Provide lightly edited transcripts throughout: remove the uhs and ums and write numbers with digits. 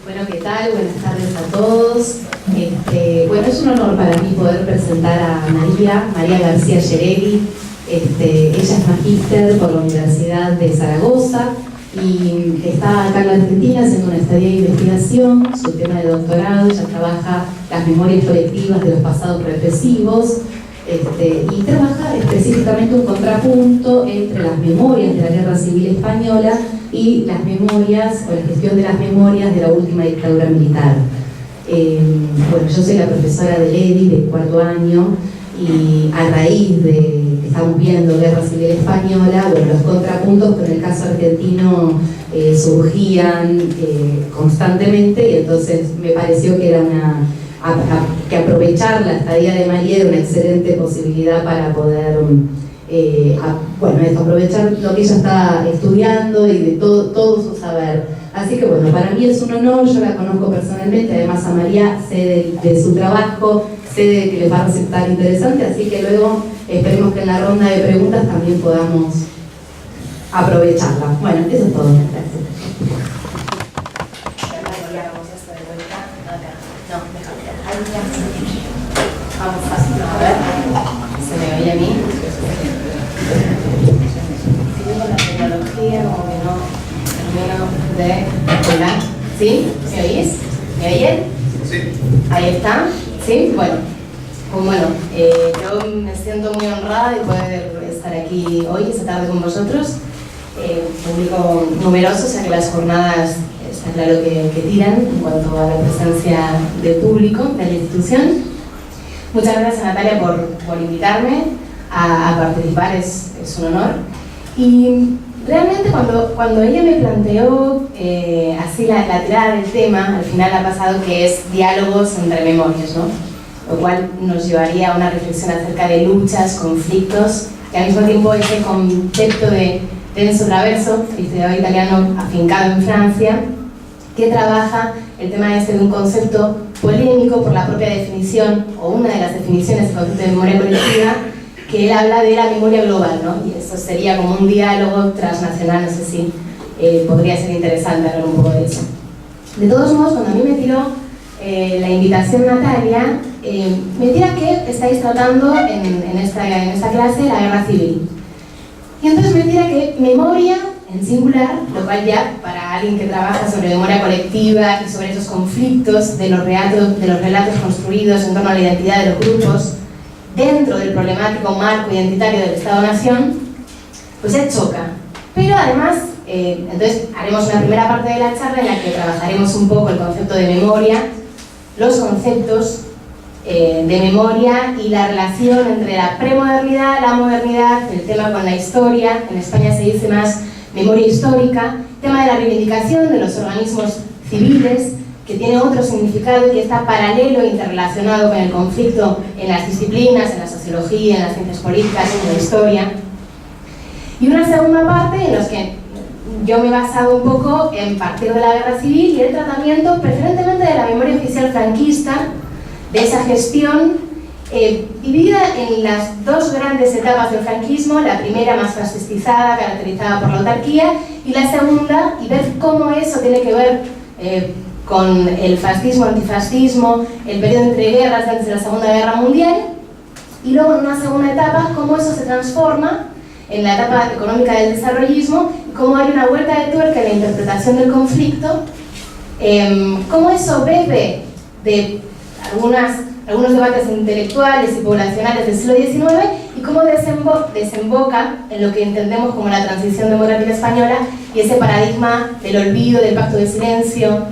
Bueno, ¿qué tal? Buenas tardes a todos. Bueno, es un honor para mí poder presentar a María García Yeregui. Ella es magíster por la Universidad de Zaragoza y está acá en la Argentina haciendo una estadía de investigación. Su tema de doctorado, ella trabaja las memorias colectivas de los pasados represivos y trabaja específicamente un contrapunto entre las memorias de la Guerra Civil Española y las memorias, o la gestión de las memorias de la última dictadura militar. Bueno, yo soy la profesora de EDI de cuarto año y a raíz de que estamos viendo Guerra Civil Española, bueno, los contrapuntos con el caso argentino surgían constantemente, y entonces me pareció que era que aprovechar la estadía de María era una excelente posibilidad para poder bueno, aprovechar lo que ella está estudiando y de todo su saber. Así que bueno, para mí es un honor, yo la conozco personalmente, además a María sé de su trabajo, sé de que les va a resultar interesante, así que luego esperemos que en la ronda de preguntas también podamos aprovecharla. Bueno, eso es todo. Gracias. Vamos fácil, a ver, se me oye a mí. Sigo con la tecnología, como que no termino de... Hola, ¿sí? ¿Me oís? ¿Me oyen? Sí. Ahí está, ¿sí? Bueno, pues bueno, yo me siento muy honrada de poder estar aquí hoy, esta tarde con vosotros. Público numeroso, o sea que las jornadas está claro que tiran en cuanto a la presencia de público de la institución. Muchas gracias a Natalia por invitarme a participar, es un honor. Y realmente cuando ella me planteó así la tirada del tema, al final ha pasado que es diálogos entre memorias, ¿no? Lo cual nos llevaría a una reflexión acerca de luchas, conflictos, y al mismo tiempo ese concepto de Enzo Traverso, historiador italiano afincado en Francia, que trabaja el tema de un concepto polémico por la propia definición, o una de las definiciones del concepto de memoria colectiva, que él habla de la memoria global, ¿no? Y eso sería como un diálogo transnacional, no sé si podría ser interesante hablar un poco de eso. De todos modos, cuando a mí me tiró la invitación Natalia, me tira que estáis tratando en esta clase la guerra civil. Y entonces me tira que memoria en singular, lo cual ya para alguien que trabaja sobre memoria colectiva y sobre esos conflictos de los relatos construidos en torno a la identidad de los grupos dentro del problemático marco identitario del Estado-Nación, pues ya choca. Pero además, entonces haremos una primera parte de la charla en la que trabajaremos un poco el concepto de memoria, los conceptos de memoria y la relación entre la premodernidad, la modernidad, el tema con la historia. En España se dice más memoria histórica, tema de la reivindicación de los organismos civiles, que tiene otro significado y que está paralelo e interrelacionado con el conflicto en las disciplinas, en la sociología, en las ciencias políticas, en la historia. Y una segunda parte en los que yo me he basado un poco en partir de la guerra civil y el tratamiento preferentemente de la memoria oficial franquista, de esa gestión dividida en las dos grandes etapas del franquismo, la primera más fascistizada, caracterizada por la autarquía, y la segunda, y ver cómo eso tiene que ver con el fascismo, antifascismo, el periodo entre guerras antes de la Segunda Guerra Mundial, y luego en una segunda etapa, cómo eso se transforma en la etapa económica del desarrollismo, y cómo hay una vuelta de tuerca en la interpretación del conflicto, cómo eso bebe de algunos debates intelectuales y poblacionales del siglo XIX y cómo desemboca en lo que entendemos como la transición democrática española y ese paradigma del olvido, del pacto de silencio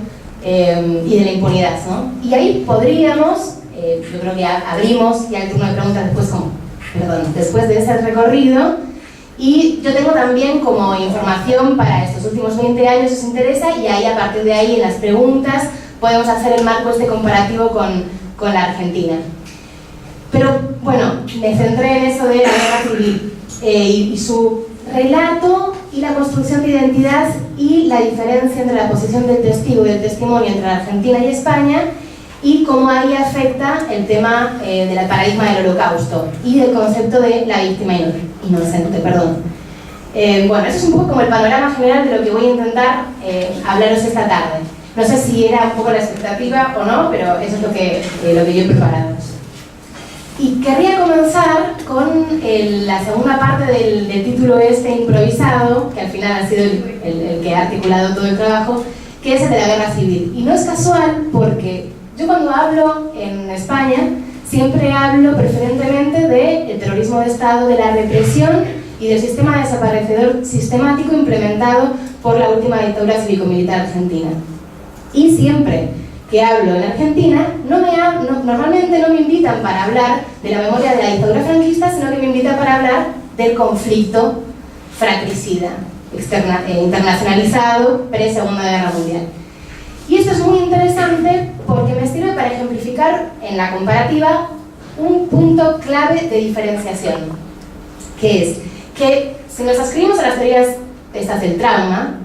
y de la impunidad, ¿no? Y ahí podríamos, yo creo que abrimos ya el turno de preguntas después de ese recorrido, y yo tengo también como información para estos últimos 20 años, si os interesa, y ahí a partir de ahí en las preguntas podemos hacer el marco comparativo con la Argentina. Pero bueno, me centré en eso de la guerra civil y su relato y la construcción de identidad y la diferencia entre la posición del testigo y del testimonio entre la Argentina y España, y cómo ahí afecta el tema del paradigma del holocausto y del concepto de la víctima inocente. Bueno, eso es un poco como el panorama general de lo que voy a intentar hablaros esta tarde. No sé si era un poco la expectativa o no, pero eso es lo que yo he preparado. Y querría comenzar con la segunda parte del título este improvisado, que al final ha sido el que ha articulado todo el trabajo, que es el de la guerra civil. Y no es casual porque yo cuando hablo en España siempre hablo preferentemente del terrorismo de Estado, de la represión y del sistema desaparecedor sistemático implementado por la última dictadura cívico-militar argentina. Y siempre que hablo en Argentina, normalmente no me invitan para hablar de la memoria de la dictadura franquista, sino que me invitan para hablar del conflicto fratricida, internacionalizado, pre-Segunda Guerra Mundial. Y esto es muy interesante porque me sirve para ejemplificar en la comparativa un punto clave de diferenciación, que es que si nos ascribimos a las teorías estas del trauma,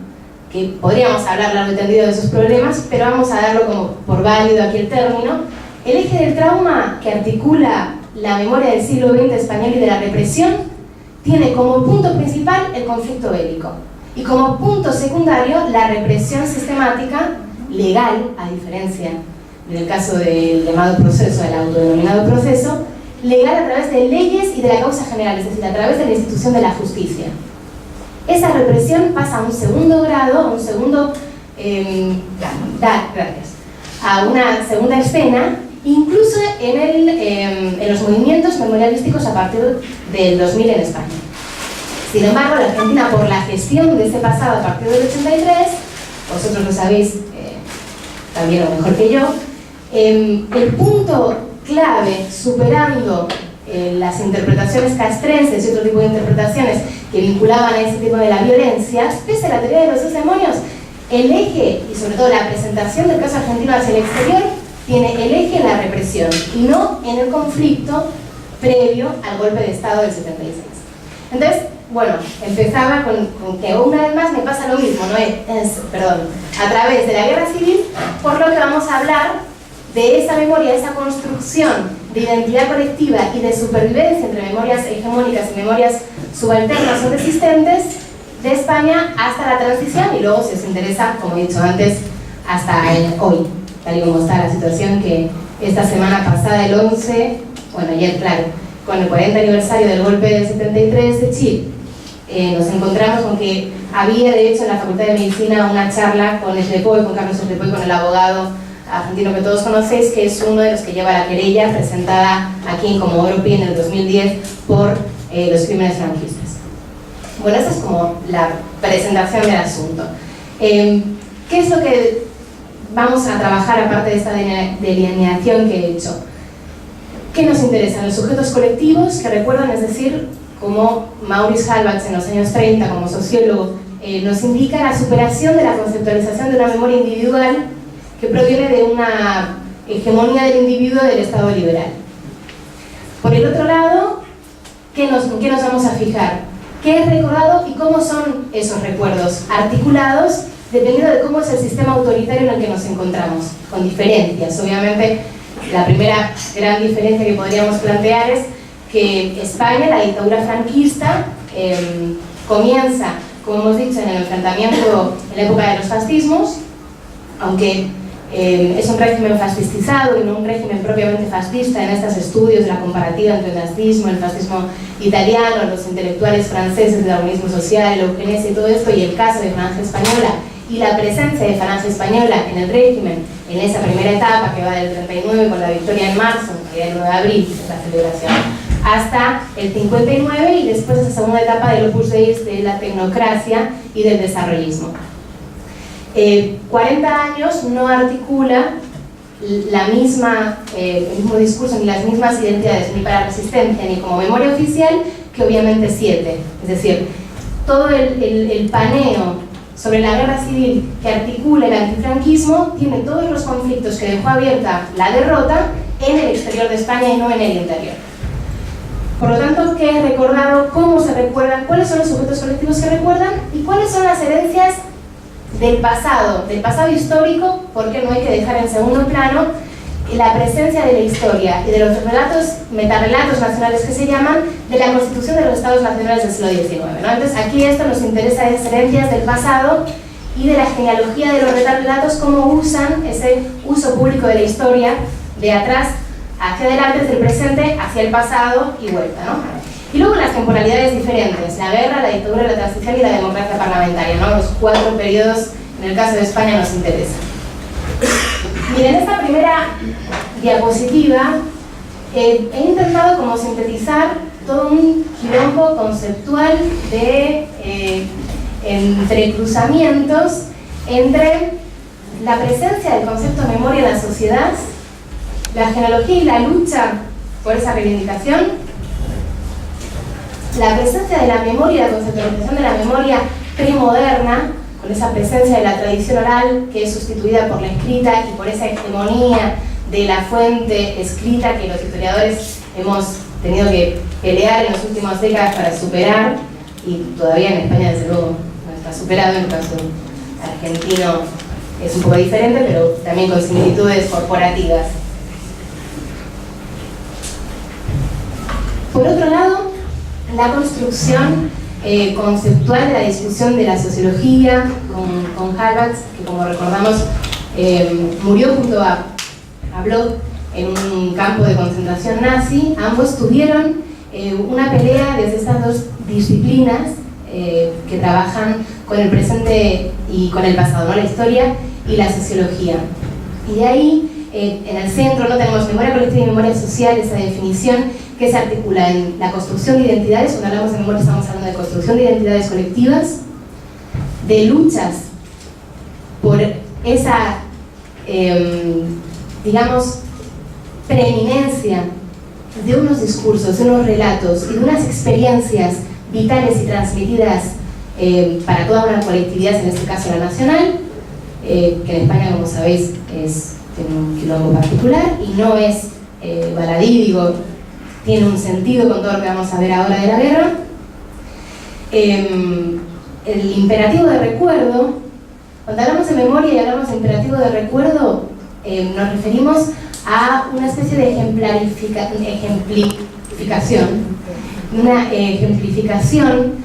que podríamos hablar largo y tendido de esos problemas, pero vamos a darlo como por válido aquí el término, el eje del trauma que articula la memoria del siglo XX español y de la represión tiene como punto principal el conflicto bélico y como punto secundario la represión sistemática legal, a diferencia del caso del llamado proceso, el autodenominado proceso, legal a través de leyes y de la causa general, es decir, a través de la institución de la justicia. Esa represión pasa a un segundo grado, a una segunda escena, incluso en los movimientos memorialísticos a partir del 2000 en España. Sin embargo, la Argentina, por la gestión de ese pasado a partir del 83, vosotros lo sabéis también lo mejor que yo, el punto clave, superando las interpretaciones castrenses y otro tipo de interpretaciones que vinculaban a ese tipo de la violencia, pese a la teoría de los dos demonios, el eje, y sobre todo la presentación del caso argentino hacia el exterior, tiene el eje en la represión y no en el conflicto previo al golpe de Estado del 76. Entonces, bueno, empezaba con que una vez más me pasa lo mismo, ¿no? A través de la guerra civil, por lo que vamos a hablar de esa memoria, esa construcción de identidad colectiva y de supervivencia entre memorias hegemónicas y memorias subalternas o resistentes de España hasta la transición y luego, si os interesa, como he dicho antes, hasta hoy, tal y como está la situación, que esta semana pasada, el 11, bueno, ayer, claro, con el 40 aniversario del golpe del 73 de Chile, nos encontramos con que había, de hecho, en la Facultad de Medicina una charla con Eslepoy, con Carlos Eslepoy, con el abogado argentino que todos conocéis, que es uno de los que lleva la querella presentada aquí en Comodoro Pi en el 2010 por los crímenes franquistas. Bueno, esta es como la presentación del asunto. ¿Qué es lo que vamos a trabajar aparte de esta delineación que he hecho? ¿Qué nos interesan? Los sujetos colectivos que recuerdan, es decir, como Maurice Halbach en los años 30 como sociólogo nos indica la superación de la conceptualización de una memoria individual que proviene de una hegemonía del individuo del Estado liberal. Por el otro lado, ¿en qué nos vamos a fijar? ¿Qué es recordado y cómo son esos recuerdos articulados dependiendo de cómo es el sistema autoritario en el que nos encontramos? Con diferencias. Obviamente, la primera gran diferencia que podríamos plantear es que España, la dictadura franquista, comienza, como hemos dicho, en el enfrentamiento en la época de los fascismos, aunque es un régimen fascistizado y no un régimen propiamente fascista. En estos estudios de la comparativa entre el nazismo, el fascismo italiano, los intelectuales franceses del darwinismo social, la eugenesia y todo esto, y el caso de Falange Española y la presencia de Falange Española en el régimen en esa primera etapa que va del 39 con la victoria en marzo, el 9 de abril, la celebración, hasta el 59 y después esa segunda etapa del Opus Dei de la tecnocracia y del desarrollismo. 40 años no articula el mismo discurso ni las mismas identidades ni para resistencia ni como memoria oficial que obviamente 7. Es decir, todo el paneo sobre la guerra civil que articula el antifranquismo tiene todos los conflictos que dejó abierta la derrota en el exterior de España y no en el interior. Por lo tanto, ¿qué es recordado? ¿Cómo se recuerdan? ¿Cuáles son los sujetos colectivos que recuerdan? ¿Y cuáles son las herencias del pasado histórico? Porque no hay que dejar en segundo plano la presencia de la historia y de los metarrelatos nacionales que se llaman de la constitución de los estados nacionales del siglo XIX, ¿no? Entonces aquí esto nos interesa, es herencias del pasado y de la genealogía de los relatos, cómo usan ese uso público de la historia de atrás hacia adelante, desde el presente hacia el pasado y vuelta, ¿no? Y luego las temporalidades diferentes, la guerra, la dictadura, la transición y la democracia parlamentaria, ¿no? Los 4 periodos, en el caso de España, nos interesan. Miren, esta primera diapositiva he intentado como sintetizar todo un quilombo conceptual de entrecruzamientos entre la presencia del concepto de memoria en la sociedad, la genealogía y la lucha por esa reivindicación, la presencia de la memoria, la conceptualización de la memoria premoderna, con esa presencia de la tradición oral que es sustituida por la escrita y por esa hegemonía de la fuente escrita que los historiadores hemos tenido que pelear en las últimas décadas para superar, y todavía en España desde luego no está superado. En el caso argentino es un poco diferente, pero también con similitudes corporativas. Por otro lado, la construcción conceptual de la discusión de la sociología con Hallward, que como recordamos murió junto a Bloch en un campo de concentración nazi. Ambos tuvieron una pelea desde estas dos disciplinas que trabajan con el presente y con el pasado, ¿no? La historia y la sociología. Y de ahí, en el centro, ¿no? Tenemos memoria colectiva y memoria social, esa definición que se articula en la construcción de identidades. Cuando hablamos de memoria estamos hablando de construcción de identidades colectivas, de luchas por esa, digamos, preeminencia de unos discursos, de unos relatos y de unas experiencias vitales y transmitidas para toda una colectividad, en este caso la nacional, que en España, como sabéis, tiene un quilombo particular y no es baladí, digo, tiene un sentido con todo lo que vamos a ver ahora de la guerra. El imperativo de recuerdo, cuando hablamos de memoria y hablamos de imperativo de recuerdo, nos referimos a una especie de ejemplificación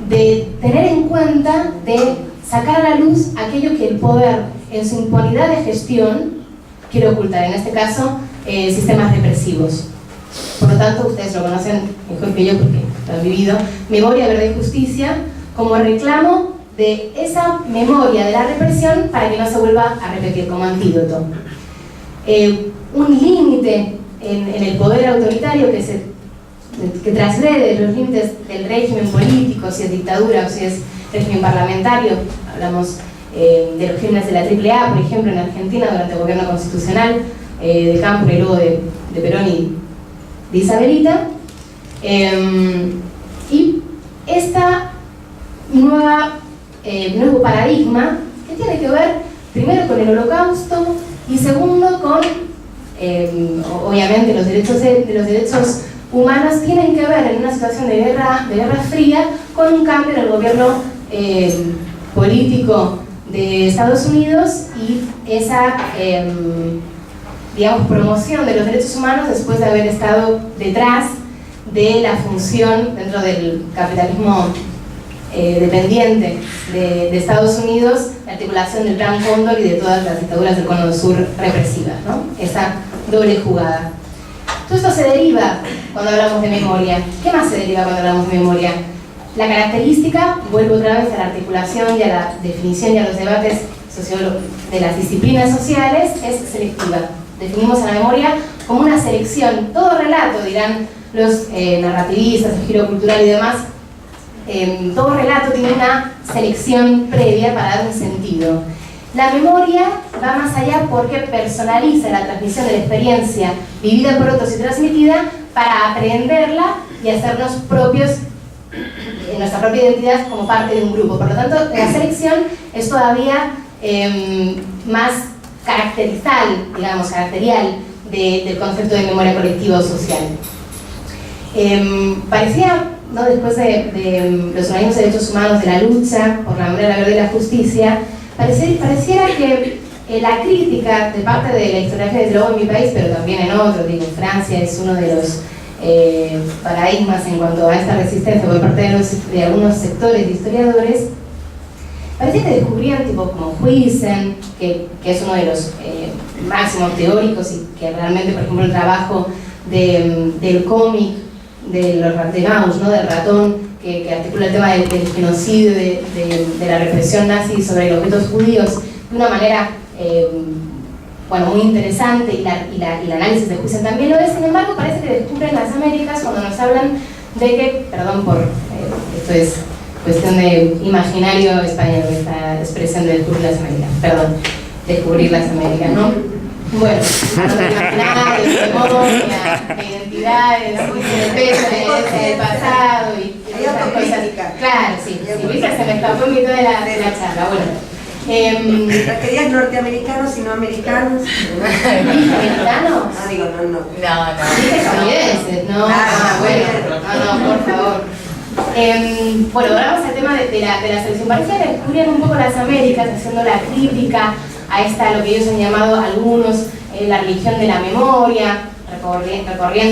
de tener en cuenta, de sacar a la luz aquello que el poder en su impunidad de gestión quiere ocultar, en este caso sistemas represivos. Por lo tanto, ustedes lo conocen mejor que yo porque lo han vivido, memoria, verdad y justicia, como reclamo de esa memoria de la represión para que no se vuelva a repetir, como antídoto. Un límite en el poder autoritario que trasgrede los límites del régimen político, si es dictadura o si es régimen parlamentario. Hablamos de los crímenes de la AAA, por ejemplo, en Argentina durante el gobierno constitucional de Cámpora y luego de Perón y de Isabelita. Y esta nuevo paradigma que tiene que ver primero con el Holocausto y segundo con, obviamente, los derechos humanos tienen que ver en una situación de guerra fría con un cambio en el gobierno político de Estados Unidos y esa digamos, promoción de los derechos humanos después de haber estado detrás de la función dentro del capitalismo dependiente de Estados Unidos, la articulación del Plan Cóndor y de todas las dictaduras del Cono Sur represivas, ¿no? Esa doble jugada. Todo esto se deriva cuando hablamos de memoria. ¿Qué más se deriva cuando hablamos de memoria? La característica, vuelvo otra vez a la articulación y a la definición y a los debates de las disciplinas sociales, es selectiva. Definimos a la memoria como una selección. Todo relato, dirán los narrativistas, el giro cultural y demás, todo relato tiene una selección previa para dar un sentido. La memoria va más allá porque personaliza la transmisión de la experiencia vivida por otros y transmitida para aprenderla y hacernos propios en nuestra propia identidad como parte de un grupo. Por lo tanto, la selección es todavía más caracterial del concepto de memoria colectiva o social. Parecía, ¿no? Después de los organismos de derechos humanos, de la lucha por la memoria, la verdad y la justicia, pareciera que la crítica de parte de la historiografía, desde luego en mi país, pero también en otros, digo, Francia es uno de los paradigmas en cuanto a esta resistencia por parte de algunos sectores de historiadores, parecía que descubrían tipo como Huizen, que es uno de los máximos teóricos y que realmente, por ejemplo, el trabajo del cómic de Maus, ¿no? Del ratón, que articula el tema del genocidio, de la represión nazi sobre los objetos judíos de una manera bueno, muy interesante, y el análisis de Huizen también lo es. Sin embargo, parece que descubren las Américas cuando nos hablan de que, perdón por, esto es cuestión de imaginario español, esta expresión de descubrir las Américas, perdón, descubrir las Américas, ¿no? Bueno, imaginarios, memoria, identidades, el pasado y otras cosas. Claro, sí, ¿viste? Se me escapó en mitad de la charla. Bueno. ¿Querías norteamericanos y no americanos? ¿Americanos? No, digo, no. Dije estadounidenses, ¿no? Bueno, no, por favor. Bueno, ahora vamos al tema de la selección. Parece que descubrían un poco las Américas, haciendo la crítica a esta, lo que ellos han llamado algunos, la religión de la memoria, recogiendo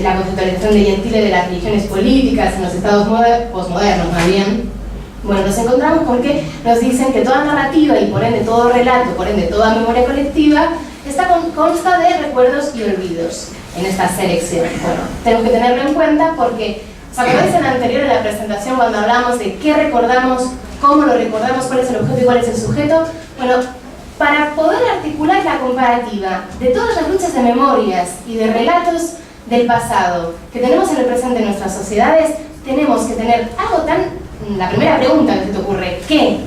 la conceptualización de Gentile de las religiones políticas en los estados posmodernos, más bien. Bueno, nos encontramos con que nos dicen que toda narrativa y por ende todo relato, por ende toda memoria colectiva, consta de recuerdos y olvidos en esta selección. Bueno, tenemos que tenerlo en cuenta porque, ¿os acordáis en la anterior, en la presentación, cuando hablamos de qué recordamos, cómo lo recordamos, cuál es el objeto y cuál es el sujeto? Bueno, para poder articular la comparativa de todas las luchas de memorias y de relatos del pasado que tenemos en el presente en nuestras sociedades, tenemos que tener algo tan... La primera pregunta que se te ocurre, ¿qué?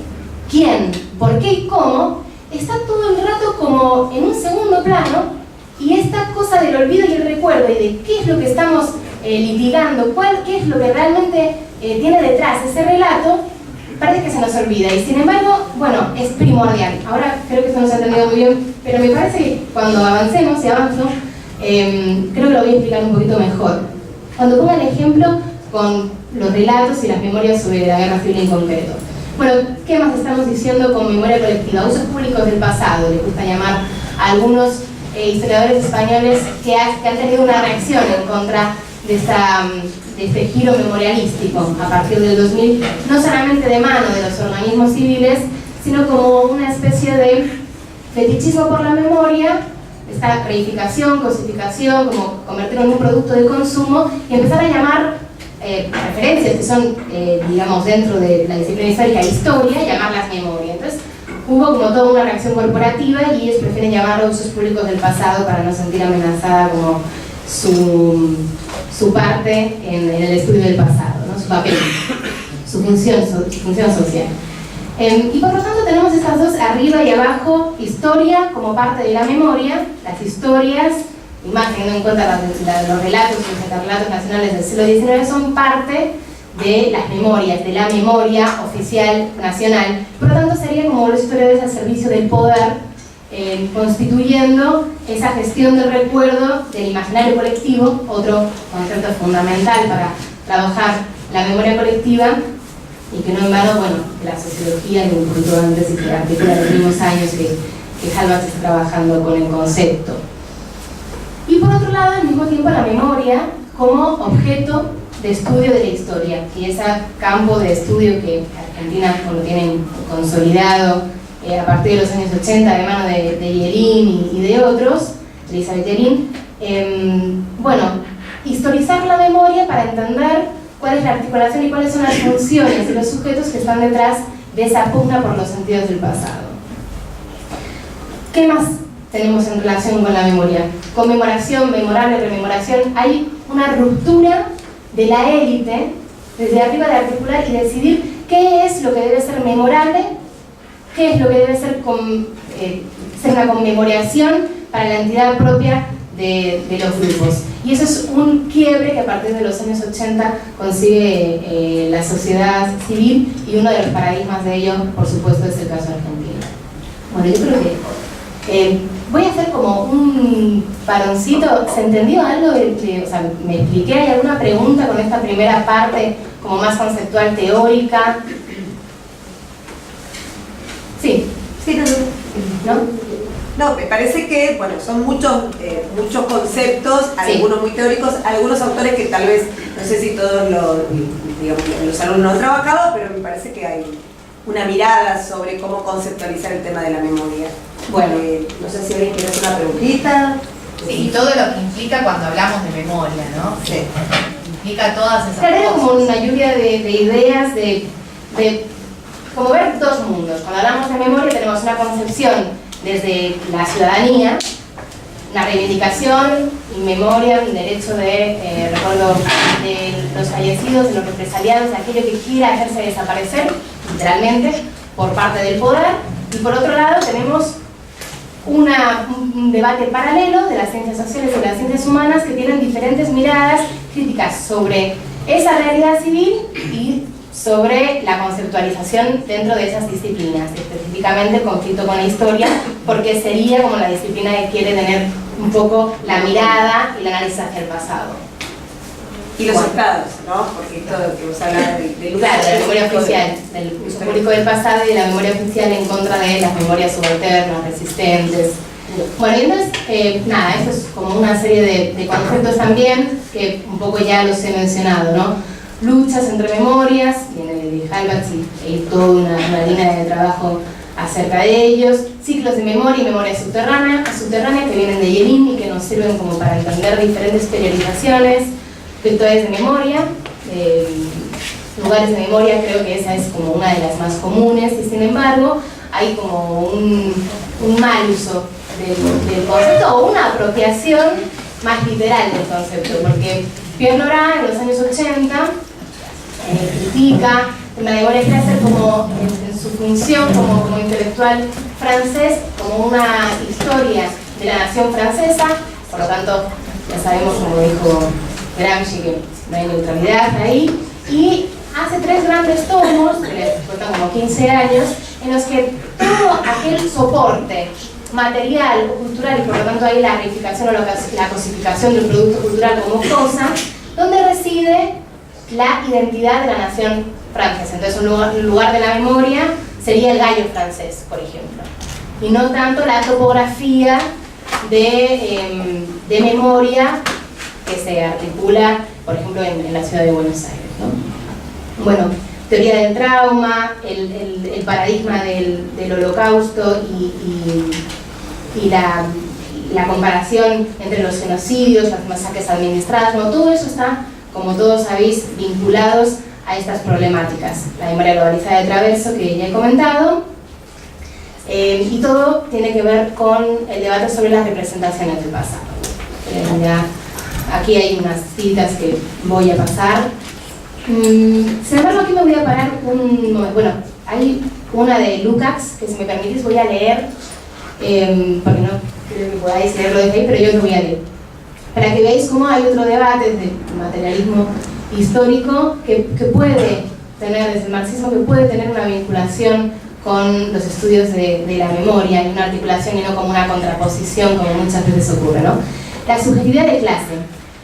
¿Quién? ¿Por qué y cómo? Está todo el rato como en un segundo plano, y esta cosa del olvido y el recuerdo y de qué es lo que estamos litigando, qué es lo que realmente tiene detrás ese relato, parece que se nos olvida, y sin embargo, bueno, es primordial. Ahora creo que esto no se ha entendido muy bien, pero me parece que cuando avancemos, y avanzo, creo que lo voy a explicar un poquito mejor. Cuando ponga el ejemplo con los relatos y las memorias sobre la guerra civil en concreto. Bueno, ¿qué más estamos diciendo con memoria colectiva? Usos públicos del pasado, les gusta llamar a algunos historiadores españoles que han tenido una reacción en contra de este giro memorialístico a partir del 2000, no solamente de mano de los organismos civiles, sino como una especie de fetichismo por la memoria, esta reificación, cosificación, como convertirlo en un producto de consumo y empezar a llamar referencias que son, digamos, dentro de la disciplina histórica, historia, llamarlas memoria. Entonces, hubo como toda una reacción corporativa y ellos prefieren llamarlo usos públicos del pasado para no sentir amenazada como su parte en el estudio del pasado, ¿no? Su papel, su función social. Y por lo tanto tenemos estas dos, arriba y abajo, historia como parte de la memoria, las historias, y más teniendo en cuenta los relatos y los metarrelatos nacionales del siglo XIX, son parte de las memorias, de la memoria oficial nacional. Por lo tanto, sería como los historiadores al servicio del poder, constituyendo esa gestión del recuerdo del imaginario colectivo, otro concepto fundamental para trabajar la memoria colectiva, y que no en vano, bueno, la sociología lo inculcó antes y que articula los mismos años que Halbach está trabajando con el concepto. Y por otro lado, al mismo tiempo, la memoria como objeto de estudio de la historia, y ese campo de estudio que Argentina tiene consolidado a partir de los años 80 de mano de Yerín y de otros, Elizabeth Yerín, bueno, historizar la memoria para entender cuál es la articulación y cuáles son las funciones de los sujetos que están detrás de esa pugna por los sentidos del pasado. ¿Qué más tenemos en relación con la memoria? Conmemoración, memorable, rememoración. Hay una ruptura de la élite desde arriba de articular y decidir qué es lo que debe ser memorable, qué es lo que debe ser una conmemoración para la entidad propia de los grupos. Y eso es un quiebre que a partir de los años 80 consigue la sociedad civil, y uno de los paradigmas de ello, por supuesto, es el caso argentino. Bueno, yo creo que voy a hacer como un paroncito. ¿Se entendió algo? O sea, ¿me expliqué? ¿Hay alguna pregunta con esta primera parte como más conceptual, teórica? Sí. Sí, ¿No? No, me parece que, bueno, son muchos conceptos, algunos muy teóricos, algunos autores que tal vez, no sé si todos los alumnos han trabajado, pero me parece que hay una mirada sobre cómo conceptualizar el tema de la memoria. Bueno, no sé si alguien quiere hacer una preguntita. Sí, y todo lo que implica cuando hablamos de memoria, ¿no? Sí. Implica todas esas Claro, cosas. como una lluvia de ideas, de como ver dos mundos. Cuando hablamos de memoria tenemos una concepción desde la ciudadanía, una reivindicación y memoria, un derecho de recuerdo de los fallecidos, de los represaliados, de aquello que quiera hacerse desaparecer, literalmente, por parte del poder. Y por otro lado tenemos un debate paralelo de las ciencias sociales y de las ciencias humanas que tienen diferentes miradas críticas sobre esa realidad civil y sobre la conceptualización dentro de esas disciplinas, específicamente el conflicto con la historia, porque sería como la disciplina que quiere tener un poco la mirada y el análisis hacia el pasado. Y los estados, ¿no? Porque esto que vos hablabas del Claro, de la memoria oficial, del uso público del pasado y de la memoria oficial en contra de las memorias subalternas, resistentes. Bueno, y entonces, nada, esto es como una serie de conceptos también que un poco ya los he mencionado, ¿no? Luchas entre memorias, viene de Halbach y hay toda una línea de trabajo acerca de ellos, ciclos de memoria y memoria subterránea que vienen de Yelin y que nos sirven como para entender diferentes periodizaciones, vectores de memoria, lugares de memoria, creo que esa es como una de las más comunes, y sin embargo hay como un mal uso del concepto o una apropiación más literal del concepto, porque Pierre Nora en los años 80 critica la memoria clásica como en su función como intelectual francés, como una historia de la nación francesa, por lo tanto ya sabemos, como dijo Gramsci, que no hay neutralidad ahí, y hace 3 grandes tomos, que les cuentan como 15 años, en los que todo aquel soporte material o cultural, y por lo tanto hay la reificación o la cosificación del producto cultural como cosa, donde reside la identidad de la nación francesa. Entonces un lugar de la memoria sería el gallo francés, por ejemplo, y no tanto la topografía de memoria que se articula, por ejemplo, en la ciudad de Buenos Aires, ¿no? Bueno, teoría del trauma, el paradigma del holocausto y la comparación entre los genocidios, las masacres administradas, ¿no? Todo eso está, como todos sabéis, vinculados a estas problemáticas. La memoria globalizada de Traverso, que ya he comentado, y todo tiene que ver con el debate sobre las representaciones del pasado. Aquí hay unas citas que voy a pasar. Sin embargo, aquí me voy a parar bueno, hay una de Lukács, que si me permitís voy a leer, porque no creo que podáis leerlo desde ahí, pero yo lo voy a leer, para que veáis cómo hay otro debate de materialismo histórico que puede tener, desde el marxismo, que puede tener una vinculación con los estudios de la memoria, y una articulación y no como una contraposición, como muchas veces ocurre, ¿no? La subjetividad de clase,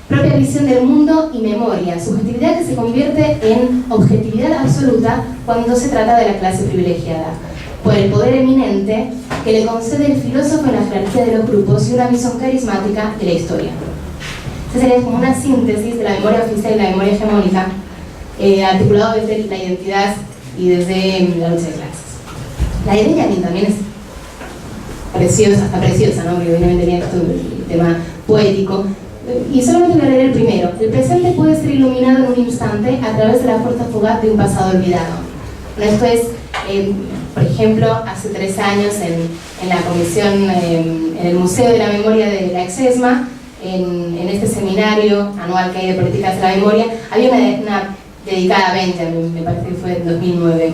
propia visión del mundo y memoria, subjetividad que se convierte en objetividad absoluta cuando se trata de la clase privilegiada, por el poder eminente que le concede el filósofo en la jerarquía de los grupos y una visión carismática de la historia. Esta sería como una síntesis de la memoria oficial y la memoria hegemónica, articulado desde la identidad y desde la lucha de clases. La idea de Yanin también es preciosa, ¿no? Porque obviamente tenía esto el tema poético. Y solamente voy a leer el primero. El presente puede ser iluminado en un instante a través de la fuerza fugaz de un pasado olvidado. Bueno, esto es, por ejemplo, hace 3 años en la comisión, en el Museo de la Memoria de la Exesma, en este seminario anual que hay de políticas de la memoria, había una dedicada a Benjamin, me parece que fue en 2009.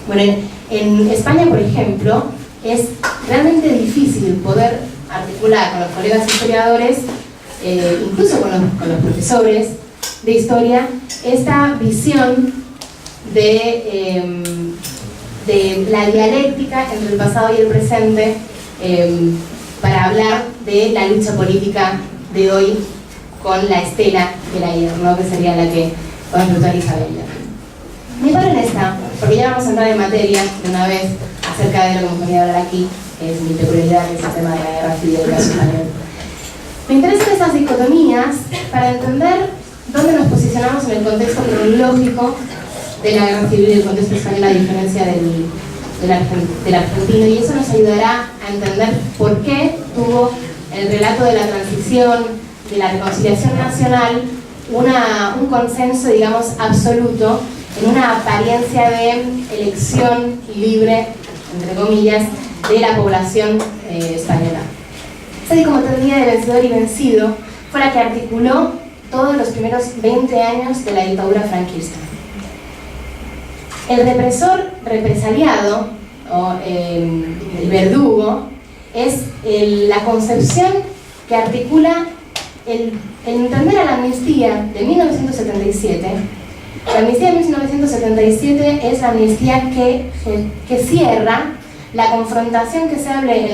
Bueno, en España, por ejemplo, es realmente difícil poder articular con los colegas historiadores, incluso con los profesores de historia, esta visión de la dialéctica entre el pasado y el presente, para hablar de la lucha política de hoy con la estela del ayer, ¿no? Que sería la que conceptualiza Benjamin. Me paro en esta, porque ya vamos a entrar en materia de una vez acerca de lo que hemos venido a hablar aquí, es mi peculiaridad, que es el tema de la guerra civil del caso español. Me interesan esas dicotomías para entender dónde nos posicionamos en el contexto cronológico de la guerra civil y el contexto español, a diferencia del argentino, y eso nos ayudará a entender por qué tuvo el relato de la transición, de la reconciliación nacional, un consenso, digamos, absoluto, en una apariencia de elección libre, entre comillas, de la población española. Esa dicotomía de vencedor y vencido fue la que articuló todos los primeros 20 años de la dictadura franquista. El represor represaliado, o el verdugo, es la concepción que articula el entender a la amnistía de 1977. La amnistía de 1977 es la amnistía que cierra la confrontación que se abre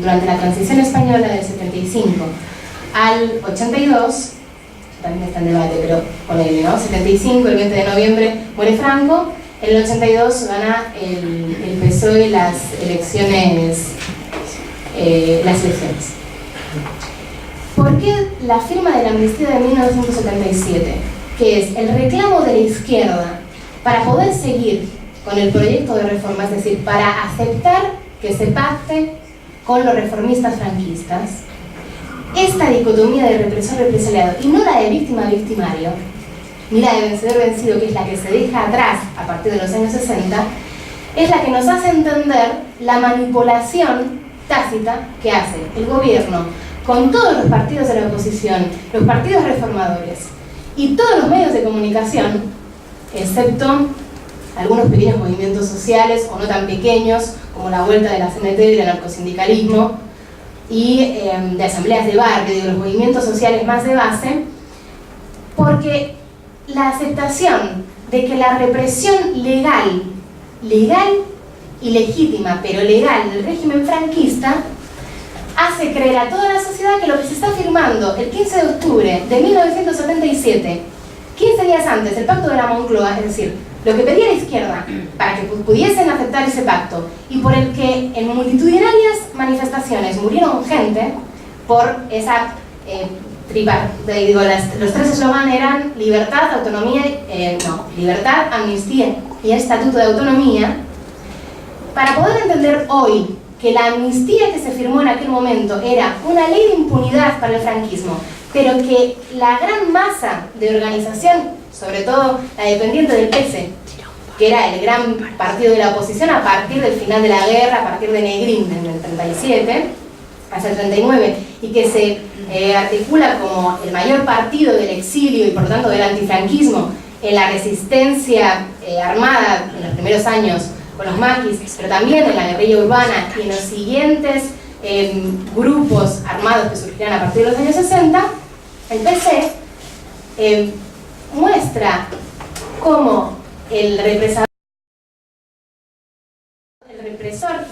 durante la transición española del 75 al 82, también está en debate, pero ponele, ¿no? 75, el 20 de noviembre muere Franco, en el 82 gana el PSOE las elecciones. ¿Por qué la firma de la amnistía de 1977, que es el reclamo de la izquierda para poder seguir con el proyecto de reforma, es decir, para aceptar que se pacte con los reformistas franquistas, esta dicotomía de represor-represaliado, y no la de víctima-victimario, ni la de vencedor-vencido, que es la que se deja atrás a partir de los años 60, es la que nos hace entender la manipulación tácita que hace el gobierno con todos los partidos de la oposición, los partidos reformadores y todos los medios de comunicación, excepto algunos pequeños movimientos sociales o no tan pequeños, como la vuelta de la CNT y del anarcosindicalismo y de asambleas de barrio, de los movimientos sociales más de base, porque la aceptación de que la represión legal y legítima, pero legal, del régimen franquista, hace creer a toda la sociedad que lo que se está firmando el 15 de octubre de 1977, 15 días antes del pacto de la Moncloa, es decir, lo que pedía la izquierda para que pudiesen aceptar ese pacto y por el que en multitudinarias manifestaciones murieron gente por esa los tres eslóganes eran libertad, autonomía, libertad, amnistía y estatuto de autonomía. Para poder entender hoy que la amnistía que se firmó en aquel momento era una ley de impunidad para el franquismo, pero que la gran masa de organización, sobre todo la dependiente del PS, que era el gran partido de la oposición a partir del final de la guerra, a partir de Negrín en el 37 hasta el 39, y que se articula como el mayor partido del exilio y por lo tanto del antifranquismo en la resistencia armada en los primeros años con los maquis, pero también en la guerrilla urbana y en los siguientes grupos armados que surgirán a partir de los años 60, el PC muestra cómo el represor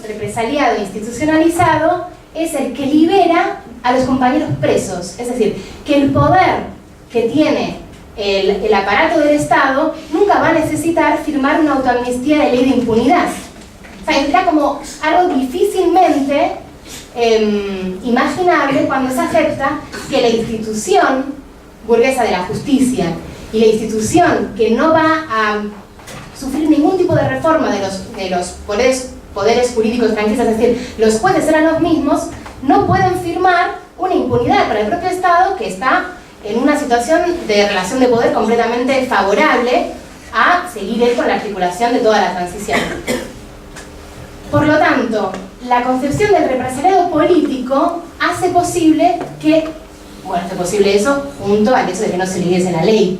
represaliado e institucionalizado es el que libera a los compañeros presos, es decir, que el poder que tiene el aparato del Estado nunca va a necesitar firmar una autoamnistía de ley de impunidad. O sea, era como algo difícilmente imaginable cuando se acepta que la institución burguesa de la justicia y la institución que no va a sufrir ningún tipo de reforma de los poderes jurídicos franquistas, es decir, los jueces eran los mismos, no pueden firmar una impunidad para el propio Estado que está en una situación de relación de poder completamente favorable a seguir con la articulación de toda la transición. Por lo tanto, la concepción del represaliado político hace posible eso junto al hecho de que no se leyese la ley,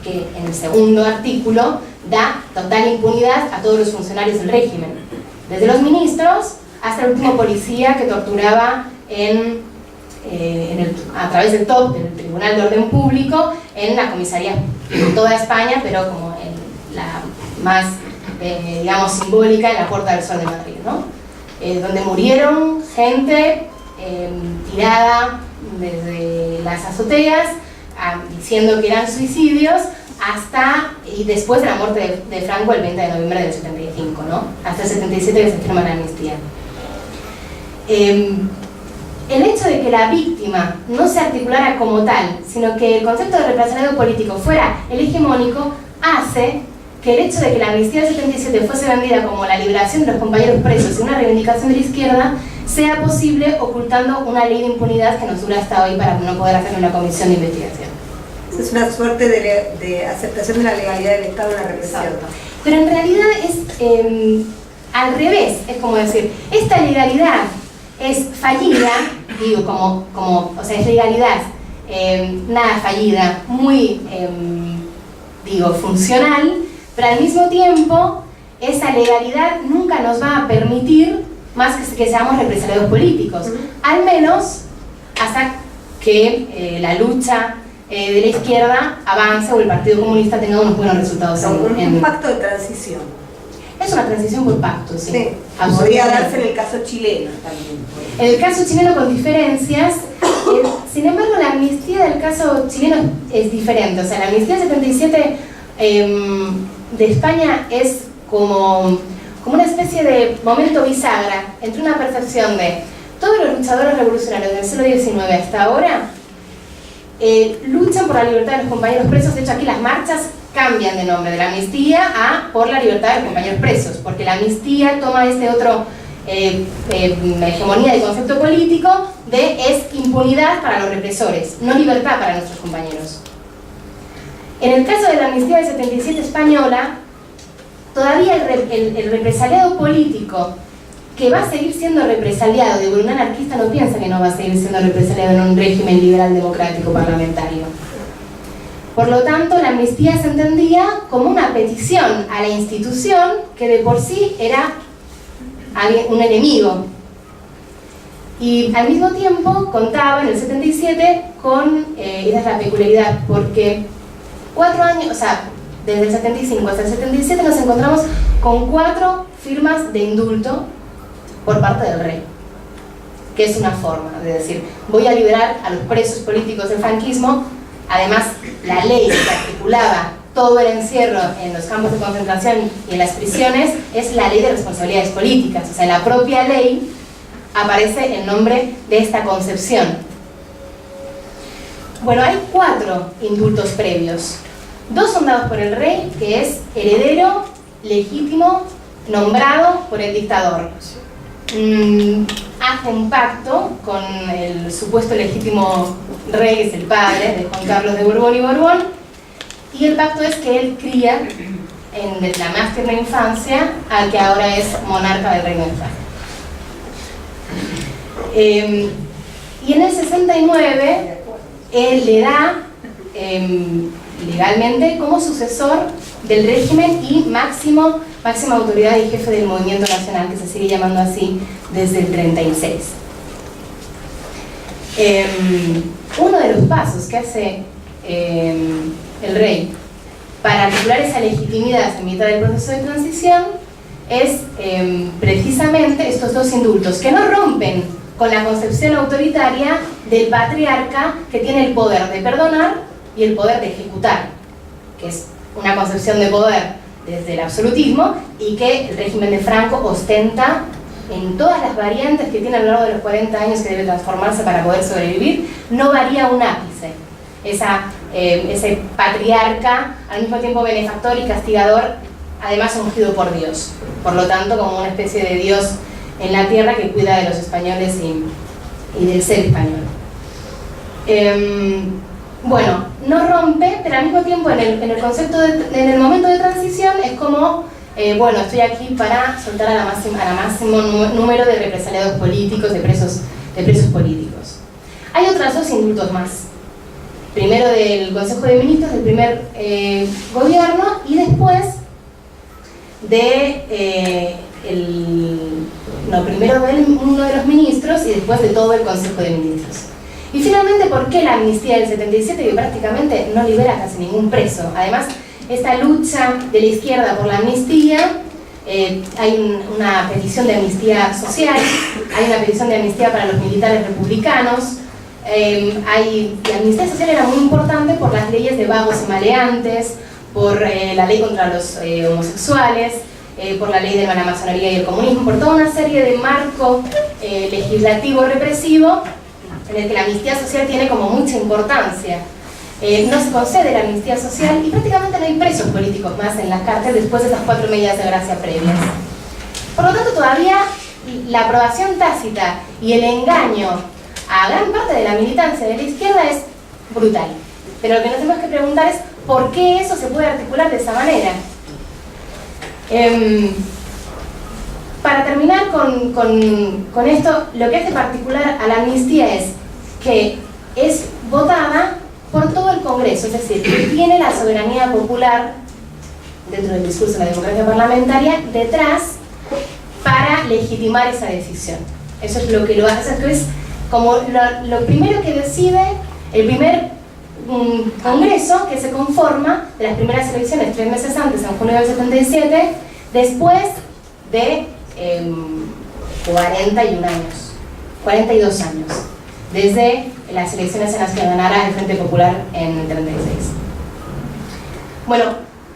que en el segundo artículo da total impunidad a todos los funcionarios del régimen, desde los ministros hasta el último policía que torturaba a través del TOP, del Tribunal de Orden Público, en la comisaría de toda España, pero como en la más, digamos, simbólica, en la Puerta del Sol de Madrid, ¿no? Donde murieron gente tirada desde las azoteas, diciendo que eran suicidios, y después de la muerte de Franco el 20 de noviembre del 75, ¿no? Hasta el 77 que se firma la amnistía. el hecho de que la víctima no se articulara como tal, sino que el concepto de represaliado político fuera el hegemónico, hace que el hecho de que la amnistía del 77 fuese vendida como la liberación de los compañeros presos y una reivindicación de la izquierda, sea posible ocultando una ley de impunidad que nos dura hasta hoy para no poder hacer una comisión de investigación. Es una suerte de aceptación de la legalidad del Estado en la represión. Pero en realidad es al revés, es como decir, esta legalidad es fallida, digo, o sea, es legalidad nada fallida, muy, funcional, pero al mismo tiempo esa legalidad nunca nos va a permitir más que seamos represaliados políticos, al menos hasta que la lucha de la izquierda avance o el Partido Comunista tenga unos buenos resultados. Un pacto de transición. Es una transición por pacto, sí. Sí, podría darse en el caso chileno también. En el caso chileno con diferencias, sin embargo la amnistía del caso chileno es diferente. O sea, la amnistía del 77 de España es como una especie de momento bisagra entre una percepción de todos los luchadores revolucionarios del siglo XIX hasta ahora luchan por la libertad de los compañeros presos. De hecho, aquí las marchas cambian de nombre, de la amnistía a por la libertad de los compañeros presos, porque la amnistía toma este otro hegemonía de concepto político de es impunidad para los represores, no libertad para nuestros compañeros. En el caso de la amnistía del 77 española, todavía el represaliado político que va a seguir siendo represaliado, digo, un anarquista no piensa que no va a seguir siendo represaliado en un régimen liberal democrático parlamentario. Por lo tanto, la amnistía se entendía como una petición a la institución que de por sí era un enemigo. Y al mismo tiempo contaba en el 77 con, esa es la peculiaridad, porque 4 años, o sea, desde el 75 hasta el 77 nos encontramos con 4 firmas de indulto por parte del rey, que es una forma de decir, voy a liberar a los presos políticos del franquismo. Además, la ley que articulaba todo el encierro en los campos de concentración y en las prisiones es la ley de responsabilidades políticas. O sea, en la propia ley aparece el nombre de esta concepción. Bueno, hay 4 indultos previos. 2 son dados por el rey, que es heredero legítimo nombrado por el dictador. Hace un pacto con el supuesto legítimo rey, que es el padre de Juan Carlos de Borbón y Borbón, y el pacto es que él cría desde la más tierna infancia al que ahora es monarca del Reino de España. Y en el 69 él le da legalmente como sucesor del régimen y máxima autoridad y jefe del movimiento nacional, que se sigue llamando así desde el 36. Uno de los pasos que hace el rey para articular esa legitimidad en mitad del proceso de transición es precisamente estos 2 indultos, que no rompen con la concepción autoritaria del patriarca que tiene el poder de perdonar y el poder de ejecutar, que es una concepción de poder desde el absolutismo y que el régimen de Franco ostenta en todas las variantes que tiene a lo largo de los 40 años que debe transformarse para poder sobrevivir. No varía un ápice. Ese patriarca, al mismo tiempo benefactor y castigador, además ungido por Dios, por lo tanto como una especie de Dios en la tierra que cuida de los españoles y del ser español. Bueno, no rompe, pero al mismo tiempo en el concepto en el momento de transición es como, bueno, estoy aquí para soltar a la máximo número de represaliados políticos, de presos políticos. Hay otros 2 indultos más. Primero del Consejo de Ministros, del primer gobierno, y después primero de uno de los ministros y después de todo el Consejo de Ministros. Y finalmente, ¿por qué la amnistía del 77? Que prácticamente no libera casi ningún preso. Además, esta lucha de la izquierda por la amnistía, hay una petición de amnistía social, hay una petición de amnistía para los militares republicanos, la amnistía social era muy importante por las leyes de vagos y maleantes, por la ley contra los homosexuales, por la ley de la masonería y el comunismo, por toda una serie de marco legislativo represivo en el que la amnistía social tiene como mucha importancia. No se concede la amnistía social y prácticamente no hay presos políticos más en las cárceles después de esas 4 medidas de gracia previas. Por lo tanto, todavía la aprobación tácita y el engaño a gran parte de la militancia de la izquierda es brutal. Pero lo que nos tenemos que preguntar es ¿por qué eso se puede articular de esa manera? Para terminar con esto, lo que hace particular a la amnistía es que es votada por todo el Congreso, es decir, que tiene la soberanía popular dentro del discurso de la democracia parlamentaria detrás para legitimar esa decisión. Eso es lo que lo hace, que es como lo primero que decide el primer Congreso que se conforma de las primeras elecciones 3 meses antes, en junio del 77, después de 42 años, desde las elecciones en las que ganara el Frente Popular en el 36. Bueno,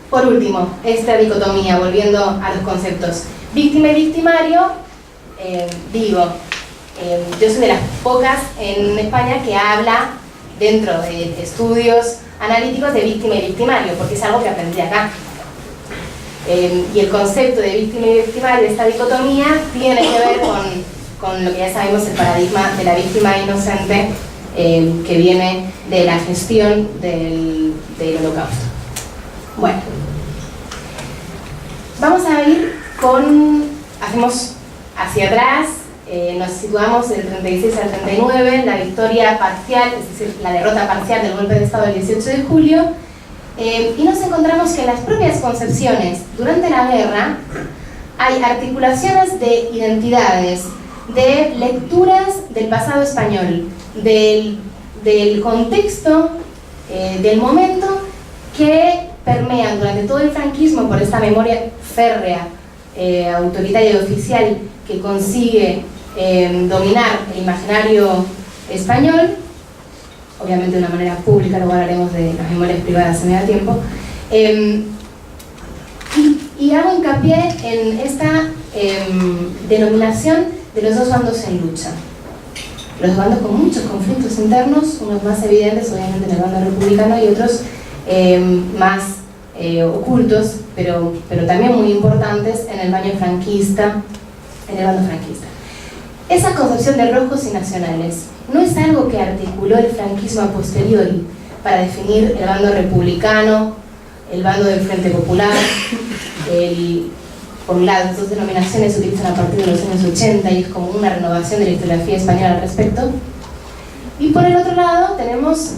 por último, esta dicotomía, volviendo a los conceptos. Víctima y victimario, yo soy de las pocas en España que habla dentro de estudios analíticos de víctima y victimario, porque es algo que aprendí acá. Y el concepto de víctima y victimario, esta dicotomía, tiene que ver con lo que ya sabemos, el paradigma de la víctima inocente que viene de la gestión del Holocausto. Bueno, vamos a ir hacemos hacia atrás, nos situamos del 36 al 39, la victoria parcial, es decir, la derrota parcial del golpe de Estado del 18 de julio, y nos encontramos que en las propias concepciones durante la guerra hay articulaciones de identidades, de lecturas del pasado español, del contexto, del momento, que permean durante todo el franquismo por esta memoria férrea, autoritaria y oficial que consigue dominar el imaginario español, obviamente de una manera pública, luego hablaremos de las memorias privadas en medio tiempo, y hago hincapié en esta denominación de los dos bandos en lucha. Los bandos con muchos conflictos internos, unos más evidentes obviamente en el bando republicano y otros más ocultos, pero también muy importantes en el bando franquista. Esa concepción de rojos y nacionales no es algo que articuló el franquismo a posteriori para definir el bando republicano, el bando del Frente Popular. Por un lado, estas dos denominaciones se utilizan a partir de los años 80 y es como una renovación de la historiografía española al respecto. Y por el otro lado tenemos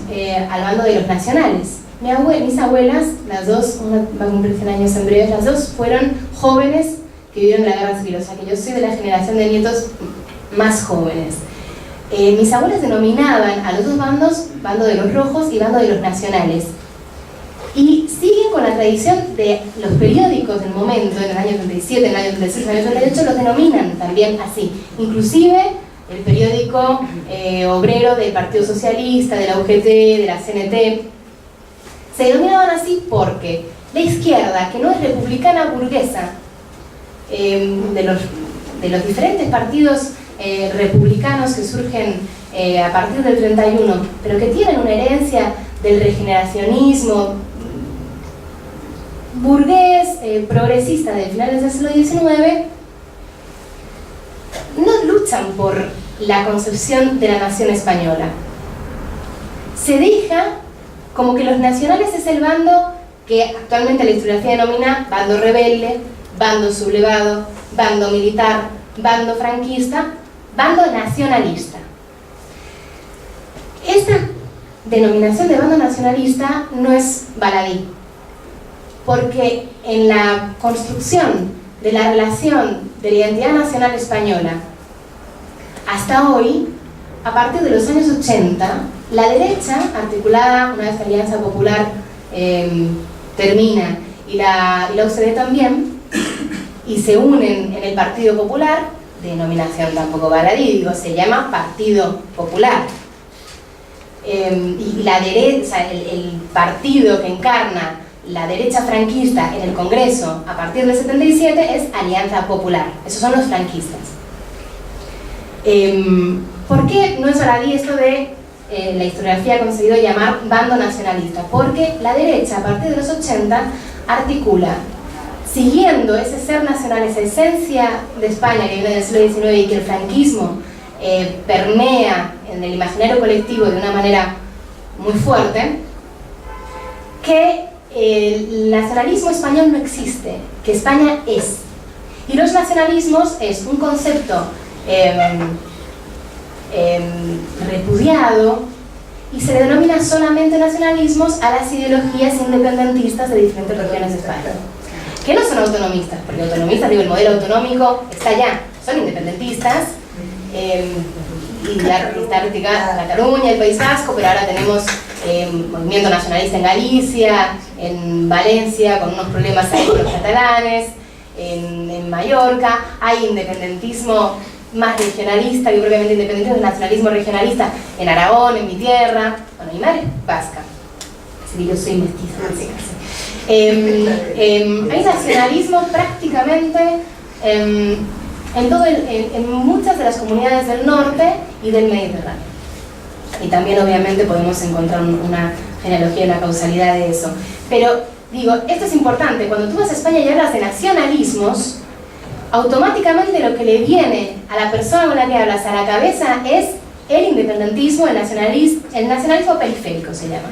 al bando de los nacionales. Mis abuelas, las dos, una va a cumplir 100 años en breve, las dos fueron jóvenes que vivieron la guerra civil, o sea que yo soy de la generación de nietos más jóvenes. Mis abuelas denominaban a los dos bandos, bando de los rojos y bando de los nacionales. Y siguen con la tradición de los periódicos del momento, en el año 37, en el año 36, en el año 38, los denominan también así. Inclusive el periódico obrero del Partido Socialista, de la UGT, de la CNT, se denominaban así porque la izquierda, que no es republicana burguesa, de los diferentes partidos republicanos que surgen a partir del 31, pero que tienen una herencia del regeneracionismo burgués, progresista de finales del siglo XIX, no luchan por la concepción de la nación española. Se deja como que los nacionales es el bando que actualmente la historiografía denomina bando rebelde, bando sublevado, bando militar, bando franquista, bando nacionalista. Esta denominación de bando nacionalista no es baladí, porque en la construcción de la relación de la identidad nacional española hasta hoy, a partir de los años 80, la derecha, articulada una vez que la Alianza Popular termina y la UCD también, y se unen en el Partido Popular, denominación tampoco baladí, digo, se llama Partido Popular. Y la derecha, el partido que encarna la derecha franquista en el Congreso a partir del 77 es Alianza Popular. Esos son los franquistas. ¿Por qué no es baladí esto de la historiografía ha conseguido llamar bando nacionalista? Porque la derecha, a partir de los 80, articula, siguiendo ese ser nacional, esa esencia de España que viene del siglo XIX y que el franquismo permea en el imaginario colectivo de una manera muy fuerte, que el nacionalismo español no existe, que España es. Y los nacionalismos es un concepto repudiado y se le denomina solamente nacionalismos a las ideologías independentistas de diferentes regiones de España, que no son autonomistas, porque autonomistas, digo, el modelo autonómico está allá, son independentistas, y está Cataluña, el País Vasco, pero ahora tenemos movimiento nacionalista en Galicia, en Valencia, con unos problemas ahí con los catalanes, en Mallorca, hay independentismo más regionalista que propiamente independentismo, el nacionalismo regionalista en Aragón, en mi tierra, bueno, mi madre es vasca, así que yo soy mestiza, hay nacionalismo prácticamente en muchas de las comunidades del norte y del Mediterráneo. Y también obviamente podemos encontrar una genealogía y una causalidad de eso. Pero digo, esto es importante, cuando tú vas a España y hablas de nacionalismos, automáticamente lo que le viene a la persona con la que hablas a la cabeza es el independentismo, el nacionalismo periférico se llama.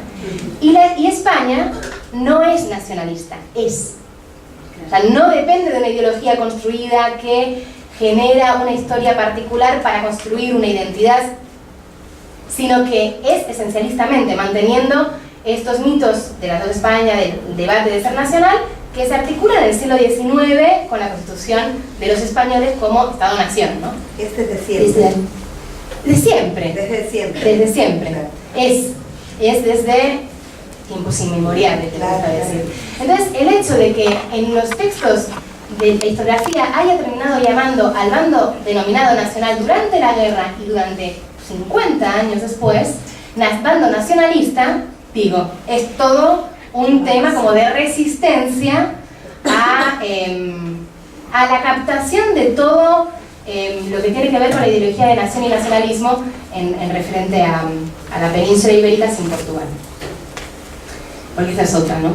Y España no es nacionalista, es. O sea, no depende de una ideología construida que genera una historia particular para construir una identidad, sino que es esencialistamente manteniendo estos mitos de las dos España, del debate de ser nacional, que se articula en el siglo XIX con la constitución de los españoles como Estado-Nación, ¿no? Este es de siempre. De siempre. Desde siempre. Desde siempre. Claro. Es desde tiempos inmemoriales, te gusta decir. Entonces, el hecho de que en los textos de la historiografía haya terminado llamando al bando denominado nacional durante la guerra y durante 50 años después, bando nacionalista, digo, es todo un tema como de resistencia a la captación de todo lo que tiene que ver con la ideología de nación y nacionalismo en referente a la península ibérica sin Portugal. Porque esa es otra, ¿no?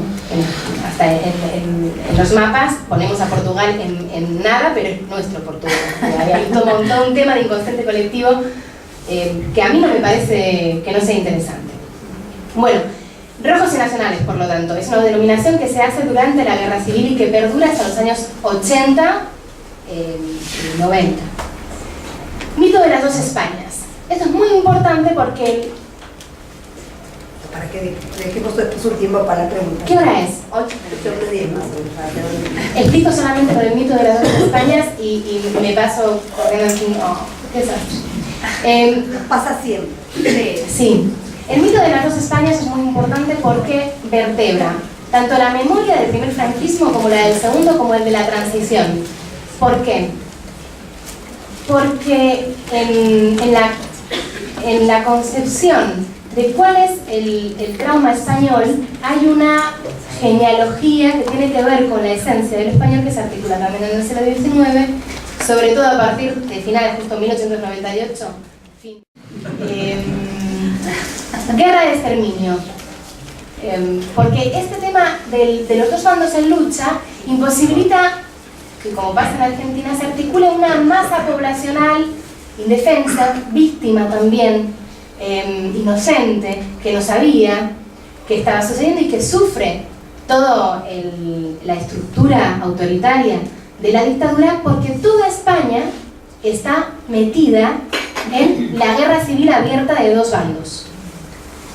Hasta en los mapas ponemos a Portugal en nada, pero es nuestro Portugal. Hay todo un tema de inconsciente colectivo que a mí no me parece que no sea interesante. Bueno, rojos y nacionales, por lo tanto, es una denominación que se hace durante la Guerra Civil y que perdura hasta los años 80 y 90. Mito de las dos Españas. Esto es muy importante porque... Para que dejemos después un tiempo para preguntar. ¿Qué hora es? 8. Explico solamente lo del mito de las dos Españas y me paso corriendo aquí. Oh, qué desastre. Pasa siempre. Sí. El mito de las dos Españas es muy importante porque vertebra tanto la memoria del primer franquismo como la del segundo, como el de la transición. ¿Por qué? Porque en la concepción de cuál es el trauma español hay una genealogía que tiene que ver con la esencia del español que se articula también en el siglo XIX, sobre todo a partir de finales, justo 1898. Guerra de exterminio. Porque este tema de los dos bandos en lucha imposibilita que, como pasa en Argentina, se articule una masa poblacional indefensa, víctima también, inocente, que no sabía que estaba sucediendo y que sufre toda la estructura autoritaria de la dictadura, porque toda España está metida en la guerra civil abierta de dos bandos,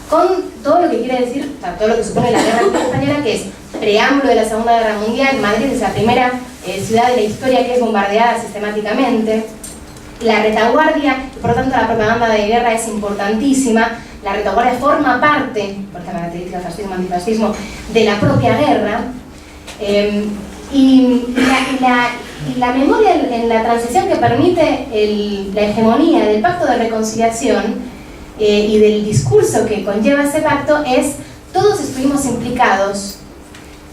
con todo lo que quiere decir, o sea, todo lo que supone la guerra civil española, que es preámbulo de la Segunda Guerra Mundial. Madrid es la primera ciudad de la historia que es bombardeada sistemáticamente. La retaguardia, y por lo tanto la propaganda de guerra es importantísima. La retaguardia forma parte, por esta característica fascismo, antifascismo, de la propia guerra. Y la memoria en la transición que permite la hegemonía del pacto de reconciliación y del discurso que conlleva ese pacto es: todos estuvimos implicados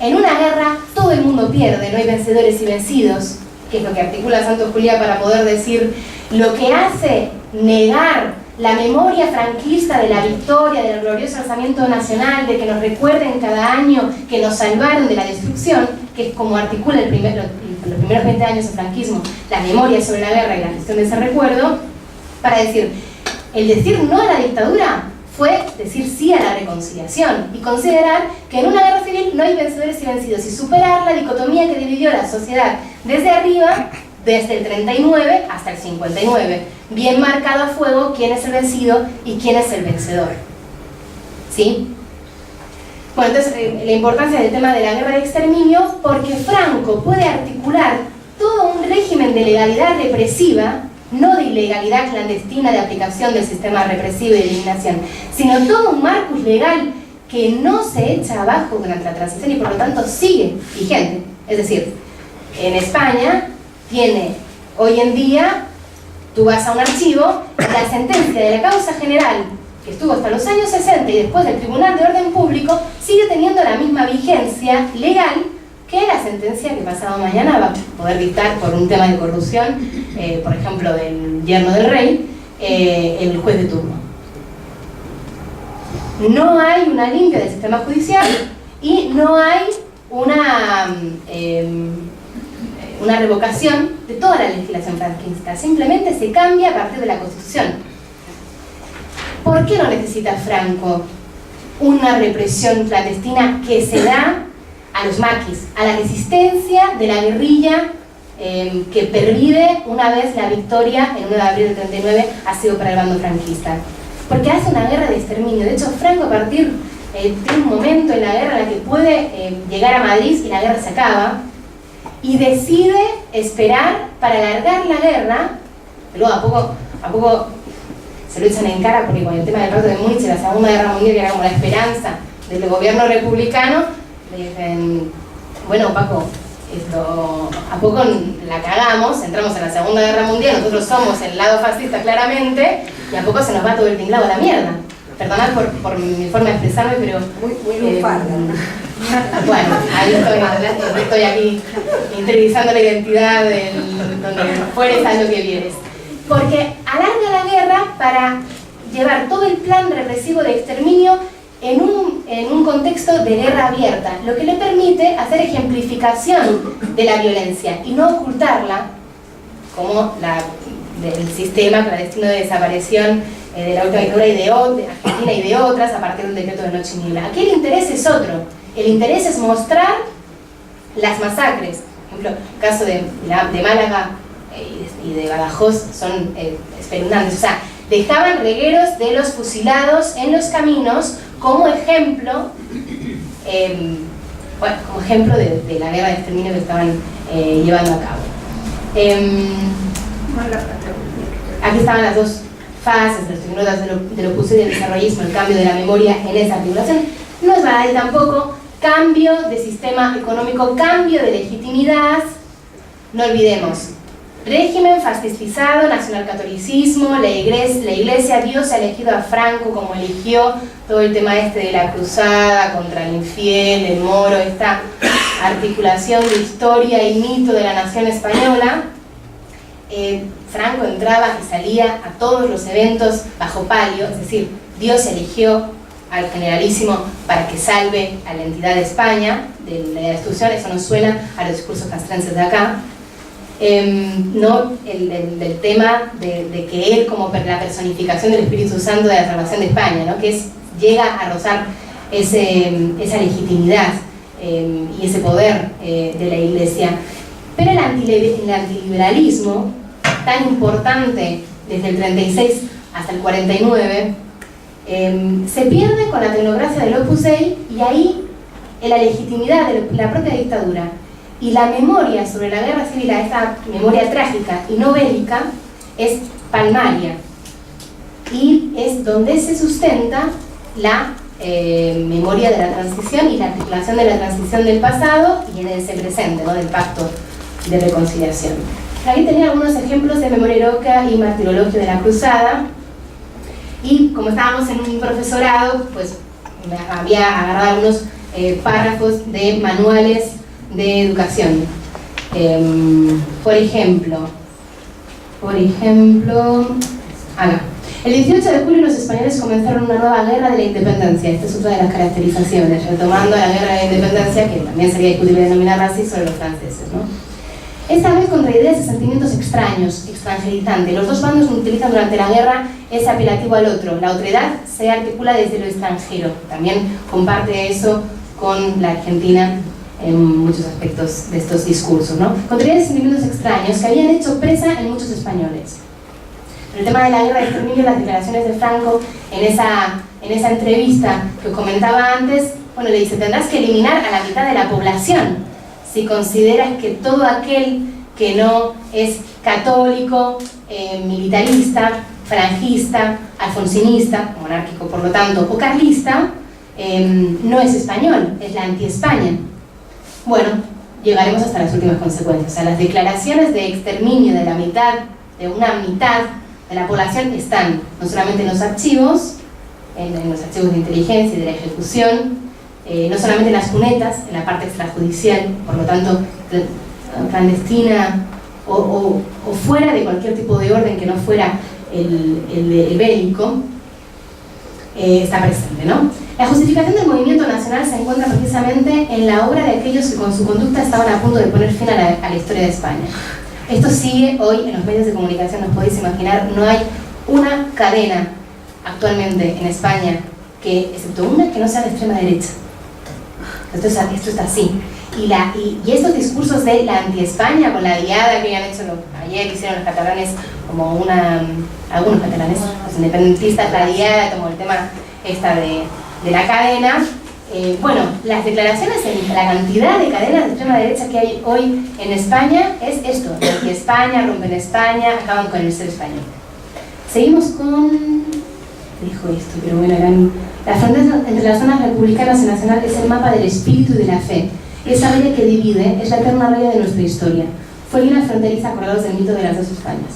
en una guerra, todo el mundo pierde, no hay vencedores y vencidos. que es lo que articula Santos Juliá para poder decir lo que hace negar la memoria franquista de la victoria, del glorioso alzamiento nacional, de que nos recuerden cada año que nos salvaron de la destrucción, que es como articula los primeros 20 años del franquismo, la memoria sobre la guerra y la gestión de ese recuerdo, para decir, el decir no a la dictadura fue decir sí a la reconciliación y considerar que en una guerra civil no hay vencedores y vencidos y superar la dicotomía que dividió la sociedad desde arriba, desde el 39 hasta el 59, bien marcado a fuego quién es el vencido y quién es el vencedor. ¿Sí? Bueno, entonces la importancia del tema de la guerra de exterminio, porque Franco puede articular todo un régimen de legalidad represiva, no de ilegalidad clandestina de aplicación del sistema represivo y de eliminación, sino todo un marcus legal que no se echa abajo durante la transición y por lo tanto sigue vigente. Es decir, en España tiene hoy en día, tú vas a un archivo, la sentencia de la causa general que estuvo hasta los años 60 y después del Tribunal de Orden Público sigue teniendo la misma vigencia legal que la sentencia que pasado mañana va a poder dictar por un tema de corrupción, por ejemplo del yerno del rey, el juez de turno. No hay una limpia del sistema judicial y no hay una revocación de toda la legislación franquista, simplemente se cambia a partir de la Constitución. ¿Por qué no necesita Franco una represión clandestina que se da a los maquis, a la resistencia de la guerrilla que pervive una vez la victoria el 1 de abril del 39 ha sido para el bando franquista? Porque hace una guerra de exterminio. De hecho, Franco a partir de un momento en la guerra en la que puede llegar a Madrid y la guerra se acaba, y decide esperar para alargar la guerra. Luego a poco se lo echan en cara porque con el tema del Pacto de Múnich y la Segunda Guerra Mundial, que era como la esperanza del gobierno republicano, le dicen, bueno Paco, esto a poco la cagamos, entramos en la Segunda Guerra Mundial, nosotros somos el lado fascista claramente, y a poco se nos va todo el tinglado a la mierda. Perdonad por mi forma de expresarme, pero... Muy lufarda. Bueno, ahí estoy aquí interiorizando la identidad donde fueres a lo que vienes. Porque alarga la guerra para llevar todo el plan represivo de exterminio en un contexto de guerra abierta, lo que le permite hacer ejemplificación de la violencia y no ocultarla como del sistema clandestino de desaparición de la última dictadura y de Argentina y de otras a partir del decreto de Noche y Niebla. Aquí el interés es otro. El interés es mostrar las masacres. Por ejemplo, el caso de Málaga y de Badajoz son espeluznantes. O sea, dejaban regueros de los fusilados en los caminos como ejemplo, como ejemplo de la guerra de exterminio que estaban llevando a cabo. Aquí estaban las dos fases, las tecnologías del opus y del desarrollismo, el cambio de la memoria en esa articulación. No es baladí tampoco, cambio de sistema económico, cambio de legitimidad, no olvidemos, régimen fascistizado, nacionalcatolicismo, la iglesia, Dios ha elegido a Franco como eligió, todo el tema de la cruzada contra el infiel, el moro, esta articulación de historia y mito de la nación española. Franco entraba y salía a todos los eventos bajo palio, es decir, Dios eligió al generalísimo para que salve a la entidad de España de la destrucción. Eso nos suena a los discursos castrenses de acá. No el tema de que él como la personificación del Espíritu Santo de la salvación de España, ¿no? Que llega a rozar esa legitimidad y ese poder de la Iglesia. Pero el antiliberalismo, tan importante desde el 36 hasta el 49, se pierde con la tecnocracia del Opus Dei, y ahí la legitimidad de la propia dictadura y la memoria sobre la guerra civil, esta memoria trágica y no bélica, es palmaria, y es donde se sustenta la memoria de la transición y la articulación de la transición del pasado y en ese presente, ¿no? Del pacto de reconciliación. Aquí tenía algunos ejemplos de memoria heroica y martirologio de la cruzada, y como estábamos en un profesorado, pues había agarrado algunos párrafos de manuales de educación. Por ejemplo, acá. El 18 de julio los españoles comenzaron una nueva guerra de la independencia. Esta es otra de las caracterizaciones, retomando la guerra de la independencia, que también sería discutible denominarla así, sobre los franceses, ¿no? Esta vez contra ideas y sentimientos extraños, extranjerizantes. Los dos bandos utilizan durante la guerra ese apelativo al otro. La otredad se articula desde lo extranjero. También comparte eso con la Argentina en muchos aspectos de estos discursos, ¿no? Contra ideas y sentimientos extraños que habían hecho presa en muchos españoles. El tema de la guerra de exterminio, las declaraciones de Franco en esa entrevista que os comentaba antes, bueno, le dice, tendrás que eliminar a la mitad de la población si consideras que todo aquel que no es católico, militarista, franquista, alfonsinista, monárquico por lo tanto, o carlista, no es español, es la anti-España. Bueno, llegaremos hasta las últimas consecuencias. O sea, las declaraciones de exterminio de una mitad de la población están no solamente en los archivos, en los archivos de inteligencia y de la ejecución, no solamente en las cunetas, en la parte extrajudicial, por lo tanto clandestina o fuera de cualquier tipo de orden que no fuera el bélico, está presente, ¿no? La justificación del movimiento nacional se encuentra precisamente en la obra de aquellos que con su conducta estaban a punto de poner fin a la historia de España. Esto sigue hoy en los medios de comunicación, os podéis imaginar, no hay una cadena actualmente en España, excepto una, que no sea de extrema derecha. Esto está así. Y estos discursos de la anti-España, con la diada que habían hecho ayer, hicieron los catalanes, algunos catalanes, los independentistas, la diada, como el tema de la cadena. Bueno, las declaraciones en la cantidad de cadenas de extrema derecha que hay hoy en España es esto, de España, rompen España, acaban con el ser español. Seguimos con... dijo esto, pero bueno, la frontera entre las zonas republicanas y nacionales es el mapa del espíritu y de la fe. Esa raya que divide es la eterna raya de nuestra historia. Fue línea fronteriza, acordados del mito de las dos Españas.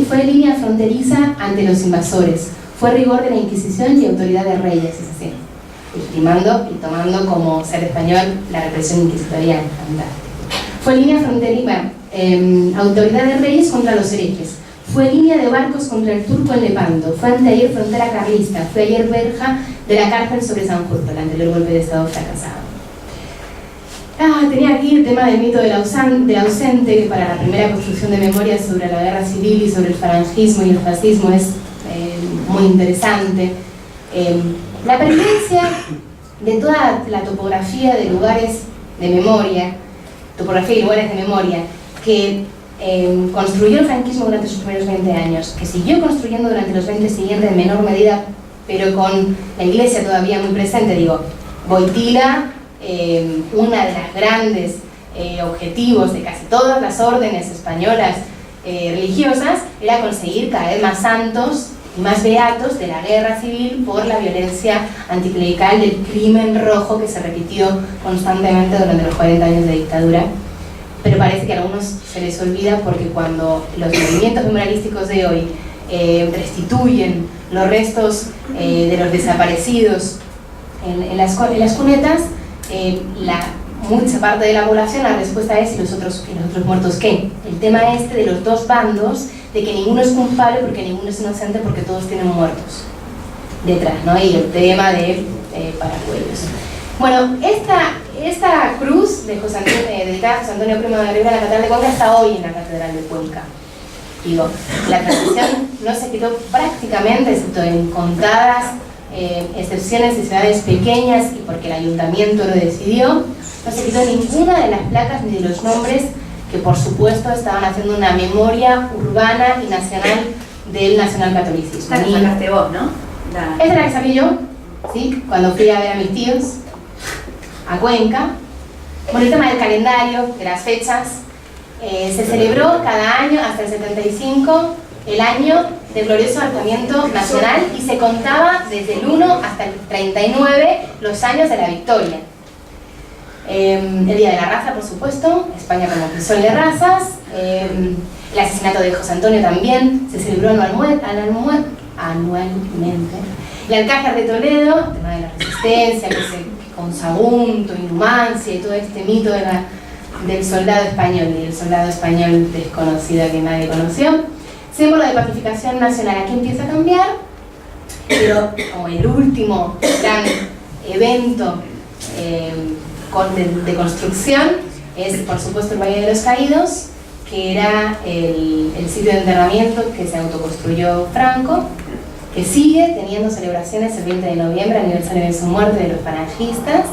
Fue línea fronteriza ante los invasores. Fue rigor de la Inquisición y autoridad de reyes, es así. Estimando y tomando como ser español la represión inquisitorial. Fue línea fronteriza, autoridad de reyes contra los herejes. Fue línea de barcos contra el turco en Lepanto. Fue anteayer frontera carlista. Fue ayer verja de la cárcel sobre Sanjurjo, el anterior golpe de Estado fracasado. Tenía aquí el tema del mito del ausente, que para la primera construcción de memoria sobre la guerra civil y sobre el falangismo y el fascismo es muy interesante. La pertenencia de toda la topografía de lugares de memoria, que construyó el franquismo durante sus primeros 20 años, que siguió construyendo durante los 20 siguientes en menor medida, pero con la iglesia todavía muy presente. Digo, Wojtyła, una de las grandes objetivos de casi todas las órdenes españolas religiosas era conseguir cada vez más santos y más beatos de la guerra civil por la violencia anticlerical del crimen rojo que se repitió constantemente durante los 40 años de dictadura. Pero parece que a algunos se les olvida, porque cuando los movimientos memorialísticos de hoy restituyen los restos de los desaparecidos en las cunetas, mucha parte de la población, la respuesta es: ¿y los otros muertos qué? El tema de los dos bandos, de que ninguno es culpable porque ninguno es inocente, porque todos tienen muertos detrás, ¿no? Y el tema de paracuellos. Bueno, esta cruz de dedicada a José Antonio Primo de Rivera, la Catedral de Cuenca, está hoy en la Catedral de Cuenca. Digo, la transición no se quitó prácticamente, excepto en contadas excepciones de ciudades pequeñas y porque el ayuntamiento lo decidió, no se quitó ninguna de las placas ni de los nombres que, por supuesto, estaban haciendo una memoria urbana y nacional del nacionalcatolicismo. Esta la sacaste vos, ¿no? Esta es la que saqué yo, ¿sí? Cuando fui a ver a mis tíos a Cuenca. Bueno, el tema del calendario, de las fechas, se celebró cada año hasta el 75 el año del glorioso alzamiento nacional, y se contaba desde el 1 hasta el 39 los años de la victoria. El Día de la Raza, por supuesto, España como crisol de razas. El asesinato de José Antonio también se celebró anualmente. El Alcázar de Toledo, el tema de la resistencia, con Sagunto y Numancia y todo este mito de del soldado español y el soldado español desconocido que nadie conoció. Símbolo de pacificación nacional, aquí empieza a cambiar, pero como el último gran evento de construcción es, por supuesto, el Valle de los Caídos, que era el sitio de enterramiento que se autoconstruyó Franco, que sigue teniendo celebraciones el 20 de noviembre, aniversario de su muerte, de los falangistas,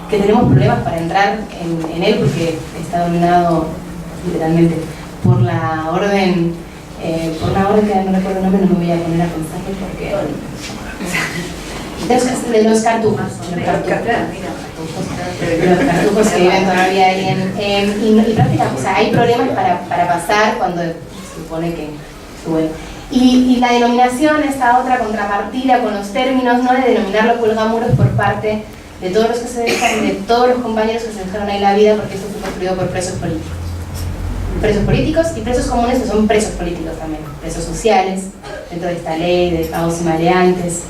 que tenemos problemas para entrar en él porque está dominado literalmente por la orden, por una orden que no recuerdo el nombre, no me voy a poner a pensar porque... de los cartujos. Los cartujos que viven todavía ahí y prácticamente, o sea, hay problemas para pasar cuando se supone que sube. Y la denominación, esta otra contrapartida con los términos, ¿no?, de denominarlo cuelgamuros por parte de todos los que se dejaron, de todos los compañeros que se dejaron ahí la vida, porque esto fue construido por presos políticos. Presos políticos y presos comunes, que son presos políticos también, presos sociales, dentro de esta ley de pagos y maleantes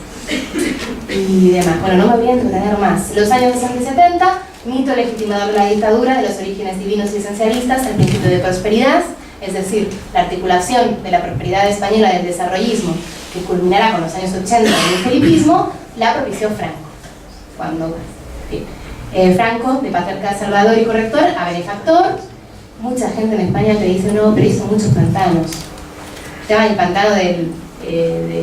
y demás. Bueno, no me voy a entretener más. Los años 60 y 70, mito legitimador de la dictadura, de los orígenes divinos y esencialistas, el principio de prosperidad, es decir, la articulación de la prosperidad española del desarrollismo, que culminará con los años 80 en el felipismo, la propició Franco. Cuando Franco, de patriarca salvador y corrector a benefactor, mucha gente en España te dice no, pero hizo muchos pantanos. El tema del pantano del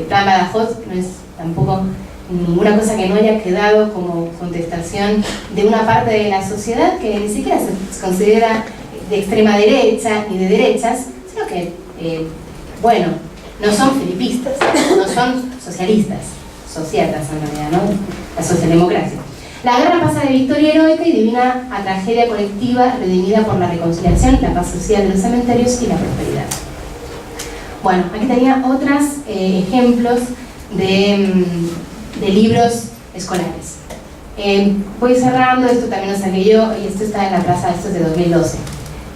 Plan Badajoz no es tampoco ninguna cosa que no haya quedado como contestación de una parte de la sociedad que ni siquiera se considera de extrema derecha ni de derechas, sino que, bueno, no son felipistas, no son socialistas, sociatas en realidad, ¿no? La socialdemocracia. La guerra pasa de victoria heroica y divina a tragedia colectiva redimida por la reconciliación, la paz social de los cementerios y la prosperidad. Bueno, aquí tenía otros ejemplos de libros escolares. Voy cerrando, esto también lo saqué yo, y esto está en la plaza, esto es de 2012.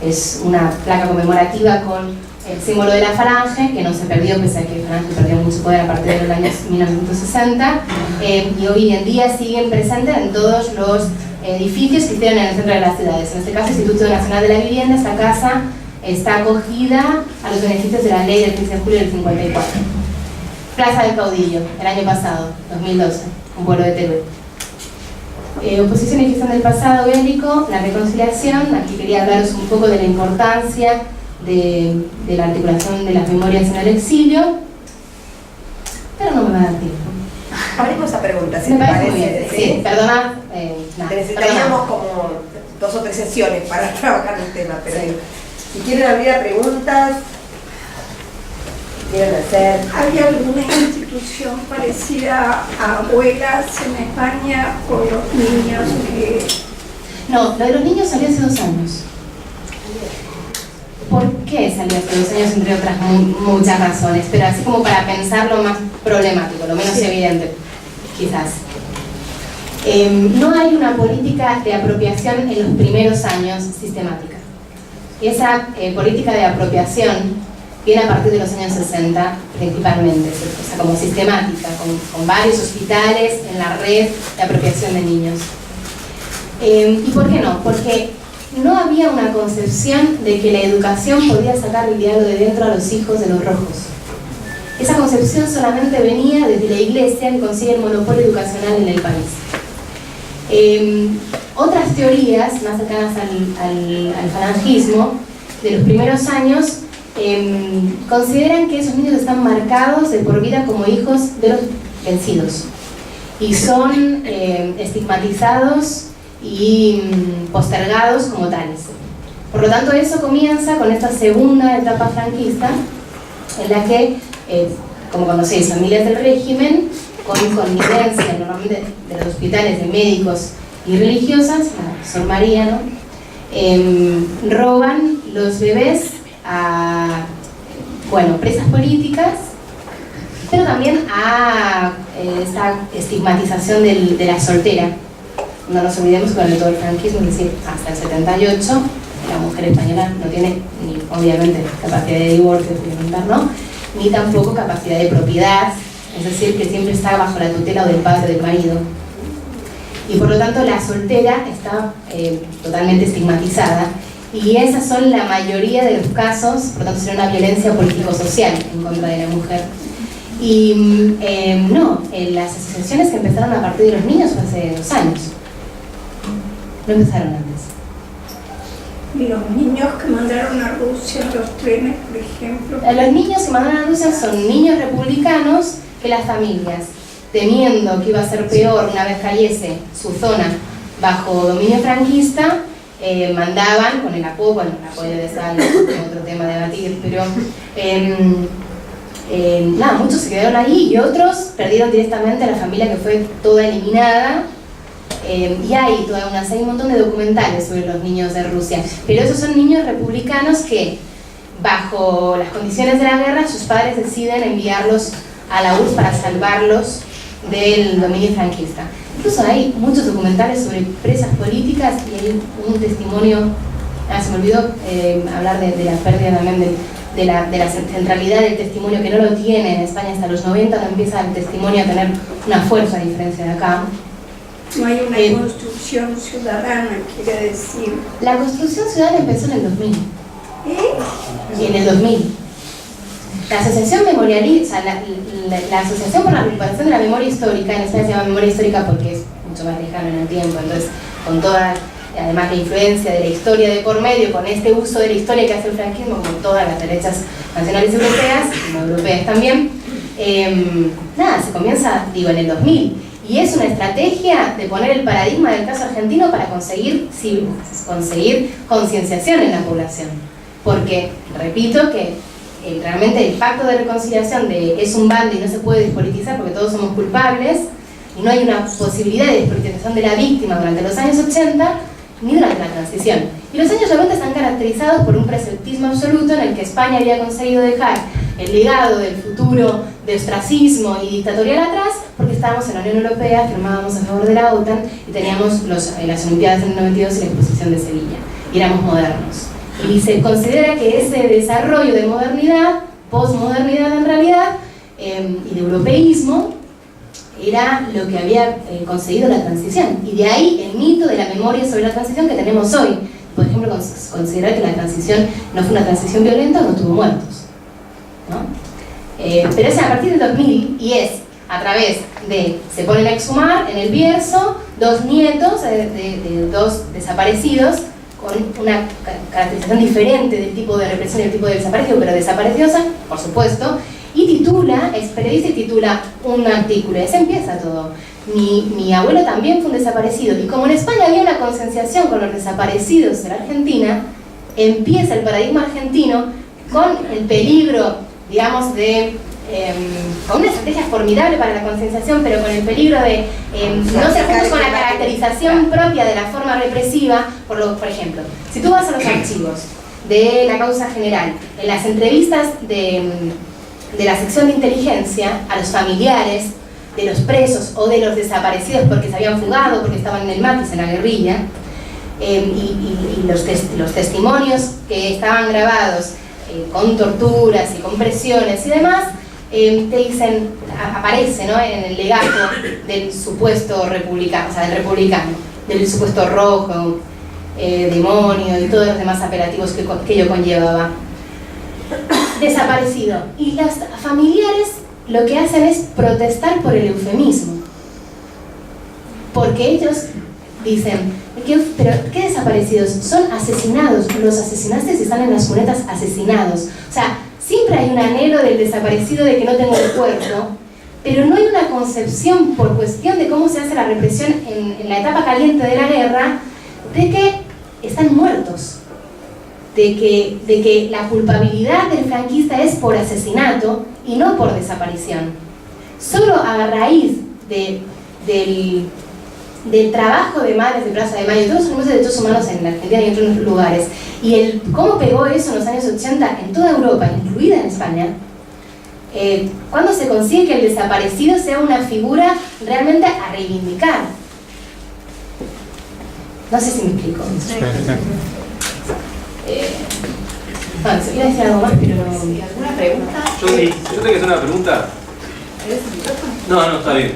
Es una placa conmemorativa con el símbolo de la falange, que no se perdió, pese a que la falange perdió mucho poder a partir de los años 1960, y hoy en día siguen presentes en todos los edificios que hicieron en el centro de las ciudades. En este caso, Instituto Nacional de la Vivienda, esta casa está acogida a los beneficios de la ley del 15 de julio del 54. Plaza del Caudillo, el año pasado, 2012, un vuelo de Teruel. Oposición y gestión del pasado bélico, la reconciliación. Aquí quería hablaros un poco de la importancia de la articulación de las memorias en el exilio, pero no me va a dar tiempo. Haremos esa pregunta, si me te parece parece. muy bien. Sí, perdona. Necesitaríamos como 2 o 3 sesiones para trabajar el tema, pero sí. Si quieren abrir a preguntas, quieren hacer. ¿Hay alguna institución parecida a abuelas en España o los niños que...? No, lo de los niños salió hace 2 años. ¿Por qué salió hace 2 años? Entre otras muchas razones, pero así como para pensar lo más problemático, lo menos evidente, quizás. No hay una política de apropiación en los primeros años sistemática. Esa política de apropiación viene a partir de los años 60 principalmente, o sea, como sistemática, con varios hospitales en la red de apropiación de niños. ¿Y por qué no? Porque no había una concepción de que la educación podía sacar el diablo de dentro a los hijos de los rojos. Esa concepción solamente venía desde la iglesia, que consigue el monopolio educacional en el país. Otras teorías más cercanas al falangismo de los primeros años consideran que esos niños están marcados de por vida como hijos de los vencidos y son estigmatizados y postergados como tales. Por lo tanto, eso comienza con esta segunda etapa franquista en la que, como conocéis, familias del régimen con connivencia normalmente de los hospitales de médicos y religiosas, la Sor María, ¿no? Roban los bebés a, bueno, presas políticas, pero también a esta estigmatización de la soltera. No nos olvidemos que durante todo el franquismo, es decir, hasta el 78, la mujer española no tiene ni, obviamente, capacidad de divorcio, ¿no?, ni tampoco capacidad de propiedad, es decir, que siempre está bajo la tutela o del padre del marido. y por lo tanto la soltera está totalmente estigmatizada, y esas son la mayoría de los casos, por lo tanto sería una violencia político-social en contra de la mujer. Y las asociaciones que empezaron a partir de los niños fue hace 2 años, no empezaron antes. Y los niños que mandaron a Rusia en los trenes, por ejemplo. Los niños que mandaron a Rusia son niños republicanos que las familias, temiendo que iba a ser peor una vez cayese su zona bajo dominio franquista, mandaban con el apoyo de Stalin, otro tema a debatir, pero muchos se quedaron ahí y otros perdieron directamente a la familia, que fue toda eliminada. Y hay un montón de documentales sobre los niños de Rusia, pero esos son niños republicanos que, bajo las condiciones de la guerra, sus padres deciden enviarlos a la URSS para salvarlos del dominio franquista. Incluso hay muchos documentales sobre presas políticas, y hay un testimonio, se me olvidó hablar de la pérdida también de la centralidad del testimonio, que no lo tiene en España hasta los 90, no empieza el testimonio a tener una fuerza a diferencia de acá. No hay una construcción ciudadana, quiere decir. La construcción ciudadana empezó en el 2000. Y en el 2000. La Asociación Memorialista, la Asociación por la Recuperación de la Memoria Histórica, en España se llama Memoria Histórica porque es mucho más lejano en el tiempo, entonces con toda, además la influencia de la historia de por medio, con este uso de la historia que hace el franquismo, como todas las derechas nacionales europeas, como europeas también, se comienza, en el 2000. Y es una estrategia de poner el paradigma del caso argentino para conseguir concienciación en la población. Porque, repito, que realmente el pacto de reconciliación es un bando y no se puede despolitizar porque todos somos culpables, y no hay una posibilidad de despolitización de la víctima durante los años 80 ni durante la transición. Y los años 90 están caracterizados por un presentismo absoluto en el que España había conseguido dejar el legado del futuro de ostracismo y dictatorial atrás, porque estábamos en la Unión Europea, firmábamos a favor de la OTAN y teníamos las Olimpiadas del 92 y la Exposición de Sevilla, y éramos modernos. Y se considera que ese desarrollo de modernidad, posmodernidad en realidad, y de europeísmo, era lo que había conseguido la transición. Y de ahí el mito de la memoria sobre la transición que tenemos hoy. Por ejemplo, considerar que la transición no fue una transición violenta o no tuvo muertos, ¿no? Pero es a partir del 2000, y es a través de, se ponen a exhumar en el Bierzo 2 nietos de 2 desaparecidos, con una caracterización diferente del tipo de represión y el tipo de desaparecido, pero desaparecidos, por supuesto, y es periodista y titula un artículo, y así empieza todo. Mi abuelo también fue un desaparecido, y como en España había una concienciación con los desaparecidos en Argentina, empieza el paradigma argentino con el peligro, digamos, con una estrategia formidable para la concienciación, pero con el peligro de no ser justos con la caracterización propia de la forma represiva. Por ejemplo, si tú vas a los archivos de la causa general, en las entrevistas de la sección de inteligencia a los familiares de los presos o de los desaparecidos porque se habían fugado, porque estaban en el Maquis, en la guerrilla, y los testimonios que estaban grabados con torturas y con presiones y demás, te dicen, aparece, ¿no?, en el legato del supuesto republicano, del supuesto rojo, demonio y todos los demás apelativos que ello conllevaba. Desaparecido. Y las familiares lo que hacen es protestar por el eufemismo, porque ellos dicen, pero ¿qué desaparecidos? Son asesinados, los asesinaste y están en las cunetas asesinados. O sea, siempre hay un anhelo del desaparecido de que no tenga el cuerpo, pero no hay una concepción, por cuestión de cómo se hace la represión en la etapa caliente de la guerra, de que están muertos, de que la culpabilidad del franquista es por asesinato y no por desaparición. Solo a raíz del trabajo de madres de Plaza de Mayo, todos los de derechos humanos en la Argentina y en otros lugares, y cómo pegó eso en los años 80 en toda Europa, incluida en España, cuando se consigue que el desaparecido sea una figura realmente a reivindicar. No sé si me explico. Bueno, se quiere decir algo más, pero no. ¿Alguna pregunta? Yo tengo que hacer una pregunta. No, está bien.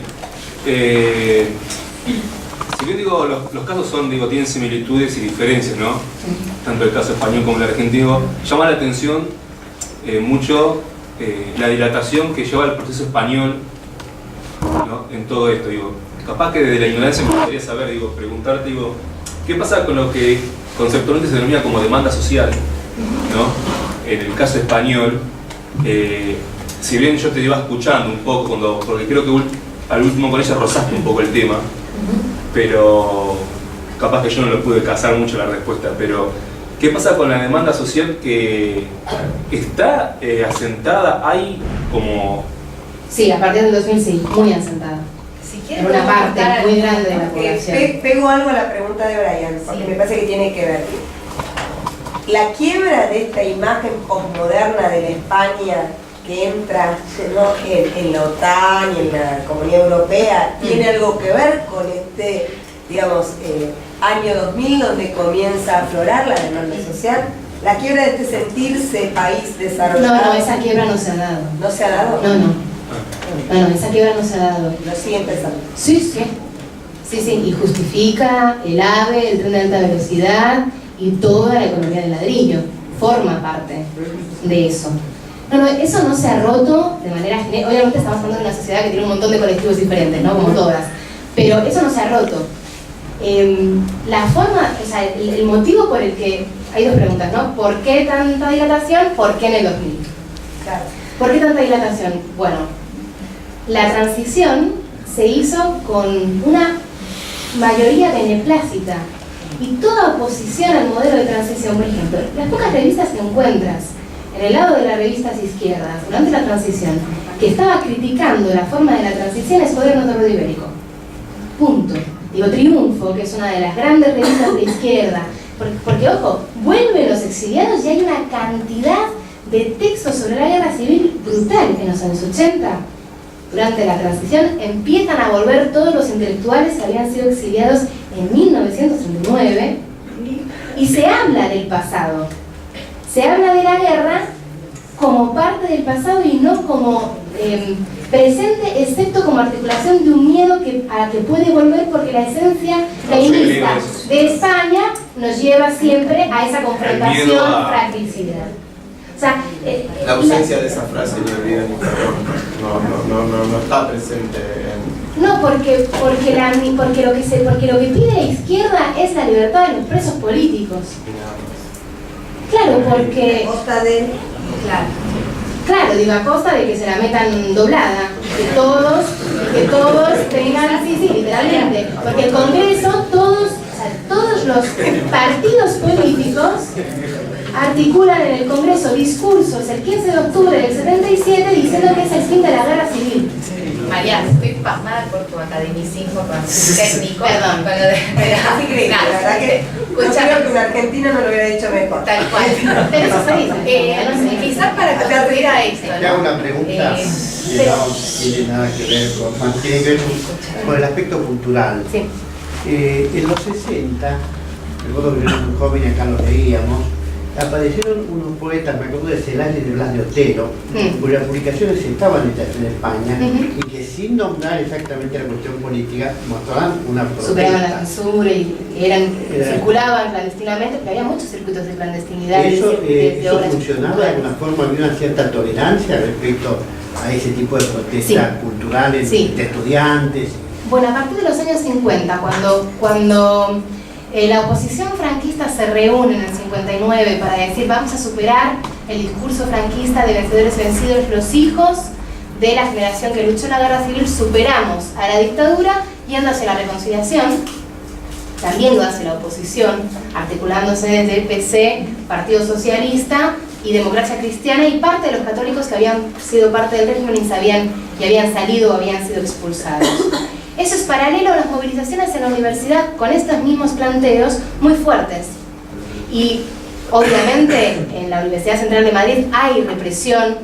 si bien digo, los casos son, digo, tienen similitudes y diferencias, ¿no? Tanto el caso español como el argentino, llama la atención mucho la dilatación que lleva el proceso español, ¿no? En todo esto, digo. Capaz que desde la ignorancia me gustaría saber, digo, preguntarte, digo, ¿qué pasa con lo que conceptualmente se denomina como demanda social, ¿no? En el caso español, si bien yo te iba escuchando un poco, porque creo que al último con ella rozaste un poco el tema, pero capaz que yo no lo pude cazar mucho la respuesta, pero ¿qué pasa con la demanda social que está asentada? Hay como... Sí, a partir del 2000 sí, muy asentada. Si En quieren una parte muy grande de la población. Pego algo a la pregunta de Brian, porque me parece que tiene que ver. La quiebra de esta imagen posmoderna de la España que entra, ¿no?, en la OTAN y en la Comunidad Europea, ¿tiene algo que ver con este, digamos, año 2000 donde comienza a aflorar la demanda social? La quiebra de este sentirse país desarrollado. No, esa quiebra no se ha dado. ¿No se ha dado? No, esa quiebra no se ha dado. Lo sigue empezando. Sí, y justifica el AVE, el tren de alta velocidad y toda la economía del ladrillo. Forma parte de eso. No, eso no se ha roto de manera general. Obviamente estamos hablando de una sociedad que tiene un montón de colectivos diferentes, ¿no? Como todas. Pero eso no se ha roto. La forma, o sea, el motivo por el que... Hay dos preguntas, ¿no? ¿Por qué tanta dilatación? ¿Por qué en el 2000? Claro. ¿Por qué tanta dilatación? Bueno, la transición se hizo con una mayoría beneplácita y toda oposición al modelo de transición. Por ejemplo, las pocas revistas que encuentras en el lado de las revistas izquierdas durante la transición que estaba criticando la forma de la transición es Gobierno Torrado Ibérico. Punto. Digo, Triunfo, que es una de las grandes revistas de izquierda, porque ojo, vuelven los exiliados y hay una cantidad de textos sobre la guerra civil brutal en los años 80. Durante la transición empiezan a volver todos los intelectuales que habían sido exiliados en 1939 y se habla del pasado. Se habla de la guerra como parte del pasado y no como presente, excepto como articulación de un miedo a que puede volver, porque la esencia feminista de España nos lleva siempre a esa confrontación, fratricida. O sea, la ausencia de esa frase, no está presente en... No, porque lo que pide la izquierda es la libertad de los presos políticos. Claro, porque... ¿A costa de...? Claro, digo, a costa de que se la metan doblada, que todos tengan, sí, literalmente, porque el Congreso, todos los partidos políticos articulan en el Congreso discursos el 15 de octubre del 77 diciendo que es el fin de la guerra civil. María, estoy pasmada por tu academicismo técnico. Perdón. Es increíble, la verdad que no creo que un argentino no lo hubiera dicho mejor. Tal cual. Pero eso se dice. No sé, quizás para contribuir a esto, Te hago una pregunta que no tiene nada que ver tiene que ver con el aspecto cultural. Sí. En los 60, recuerdo que yo era muy joven y acá lo leíamos, aparecieron unos poetas, me acuerdo de Celaya y de Blas de Otero, cuyas publicaciones estaban hechas en España y que sin nombrar exactamente la cuestión política mostraban una protesta. Superaban la censura y circulaban clandestinamente, pero había muchos circuitos de clandestinidad. ¿Eso funcionaba de alguna forma? ¿Había una cierta tolerancia respecto a ese tipo de protestas culturales de estudiantes? Bueno, a partir de los años 50, cuando la oposición franquista se reúne en el 59 para decir vamos a superar el discurso franquista de vencedores vencidos, los hijos de la generación que luchó en la guerra civil superamos a la dictadura yendo hacia la reconciliación. También lo hace la oposición, articulándose desde PC, Partido Socialista y Democracia Cristiana, y parte de los católicos que habían sido parte del régimen y habían salido o habían sido expulsados. Eso es paralelo a las movilizaciones en la universidad con estos mismos planteos muy fuertes. Y obviamente en la Universidad Central de Madrid hay represión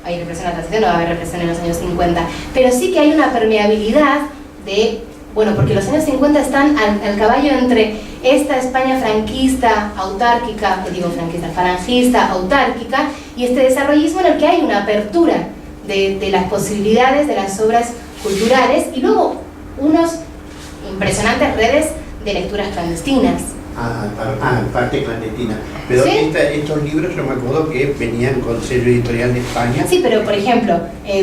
a la transición, no va a haber represión en los años 50, pero sí que hay una permeabilidad de, bueno, porque los años 50 están al caballo entre esta España franquista, autárquica, falangista, autárquica, y este desarrollismo en el que hay una apertura de las posibilidades de las obras culturales, y luego unos impresionantes redes de lecturas clandestinas. Parte clandestina. Pero ¿Sí? Estos libros yo me acuerdo que venían con sello editorial de España. Sí, pero por ejemplo,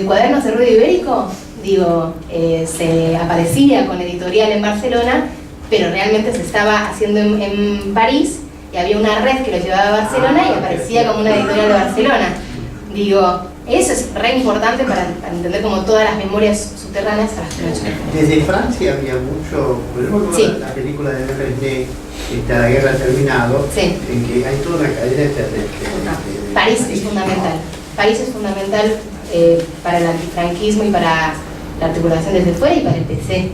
Cuadernos de Ruido Ibérico, se aparecía con editorial en Barcelona, pero realmente se estaba haciendo en París y había una red que lo llevaba a Barcelona y aparecía como una editorial de Barcelona. Eso es re importante para entender como todas las memorias subterráneas a las que no llegan. Desde Francia había mucho, por ejemplo, Sí. la película de René, La guerra ha terminado, Sí. en que hay toda una cadena de París es fundamental. París es fundamental para el antifranquismo y para la articulación desde fuera y para el PC.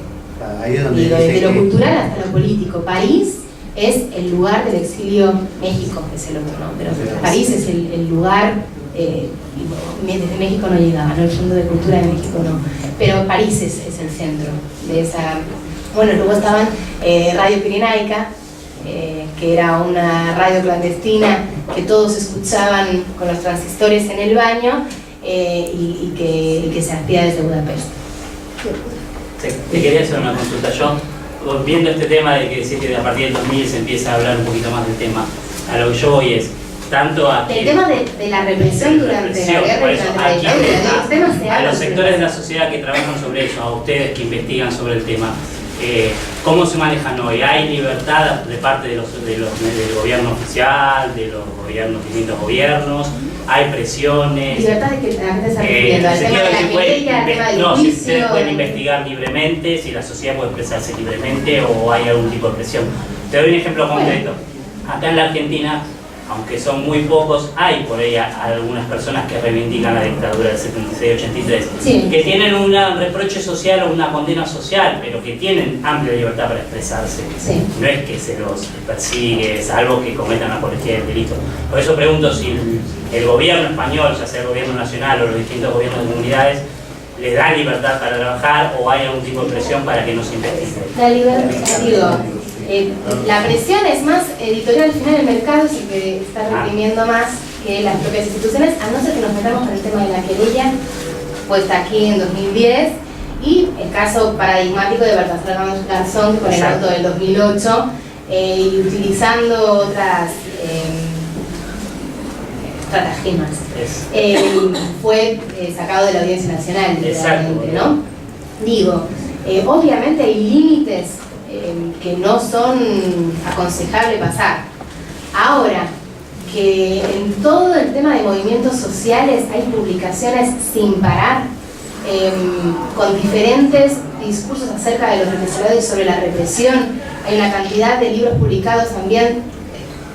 Ahí es donde Desde dice lo que- cultural hasta lo político. París es el lugar del exilio. México es el otro, ¿no? Pero París es el lugar. Desde México no llegaba, ¿no? El Fondo de Cultura de México no. Pero París es el centro de esa. Bueno, luego estaban Radio Pirenaica, que era una radio clandestina que todos escuchaban con los transistores en el baño y que se hacía desde Budapest. Sí, te quería hacer una consulta. Yo, viendo este tema de que decir que a partir del 2000 se empieza a hablar un poquito más del tema, a lo que yo voy es, tanto a El tema de la represión durante la guerra por y eso, durante la dictadura, los temas se a hablan. los sectores de la sociedad que trabajan sobre eso, a ustedes que investigan sobre el tema, ¿cómo se manejan hoy? ¿Hay libertad de parte del gobierno oficial, de los distintos gobiernos? ¿Hay presiones? ¿Libertad de qué te estás refiriendo? En ¿Al el tema sentido de de la que querella, al tema del no, si juicio? ustedes pueden investigar libremente, si la sociedad puede expresarse libremente o hay algún tipo de presión. Te doy un ejemplo concreto. Acá en la Argentina, aunque son muy pocos, hay por ahí algunas personas que reivindican la dictadura del 76-83, Sí. que tienen un reproche social o una condena social, pero que tienen amplia libertad para expresarse. Sí. No es que se los persigue, salvo que cometan apología del delito. Por eso pregunto si el gobierno español, ya sea el gobierno nacional o los distintos gobiernos de comunidades, les dan libertad para trabajar o hay algún tipo de presión para que no se investigue. La libertad, la presión es más editorial. Al final el mercado es el que está reprimiendo más que las propias instituciones, a no ser que nos metamos con el tema de la querella puesta aquí en 2010 y el caso paradigmático de Baltasar Garzón, que con el auto del 2008 y utilizando otras estratagemas fue sacado de la Audiencia Nacional, literalmente, ¿no? Digo, obviamente hay límites que no son aconsejables pasar. Ahora, que en todo el tema de movimientos sociales hay publicaciones sin parar, con diferentes discursos acerca de los represaliados y sobre la represión. Hay una cantidad de libros publicados también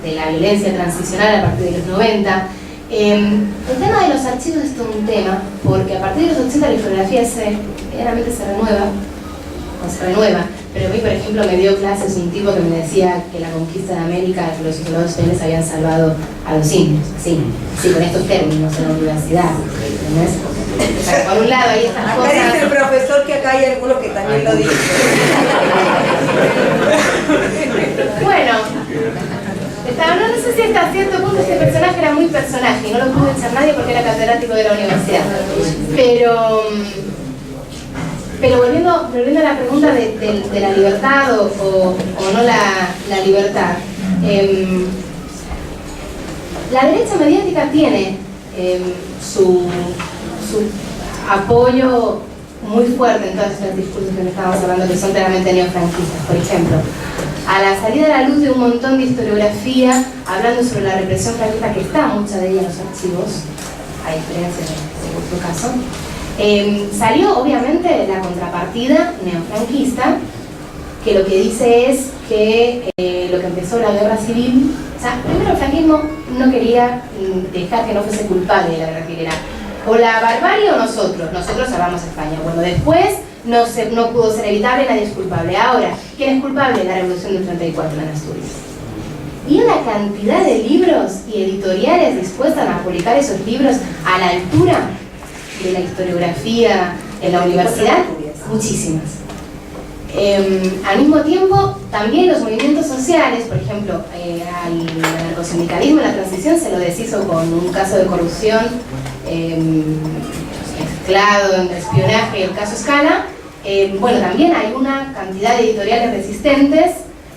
de la violencia transicional a partir de los 90. El tema de los archivos es todo un tema, porque a partir de los 80 la historiografía medianamente se renueva, pero a mí, por ejemplo, me dio clases un tipo que me decía que la conquista de América, que los soldados españoles habían salvado a los indios, sí, con estos términos en la universidad, ¿entendés? O sea, por un lado hay estas Acá cosas... dice el profesor que acá hay alguno que también lo dice. Bueno, no sé si hasta cierto punto este personaje era muy personaje y no lo pudo echar nadie porque era catedrático de la universidad. Pero volviendo a la pregunta de la libertad o no la libertad, la derecha mediática tiene su apoyo muy fuerte en todos estos discursos que estamos hablando, que son claramente neofranquistas. Por ejemplo, a la salida a la luz de un montón de historiografía hablando sobre la represión franquista, que está mucha de ella en los archivos, a diferencia de otro caso, salió obviamente la contrapartida neofranquista, que lo que dice es que lo que empezó la guerra civil, o sea, primero el franquismo no quería dejar que no fuese culpable de la guerra civil, era o la barbarie o nosotros salvamos a España. Bueno, después no pudo ser evitable, nadie es culpable. Ahora, ¿quién es culpable? La revolución del 34 en Asturias. Y una cantidad de libros y editoriales dispuestas a publicar esos libros a la altura de la historiografía en la universidad, muchísimas. Al mismo tiempo, también los movimientos sociales, por ejemplo, al anarcosindicalismo en la transición se lo deshizo con un caso de corrupción mezclado en espionaje, el caso Scala, Bueno, también hay una cantidad de editoriales resistentes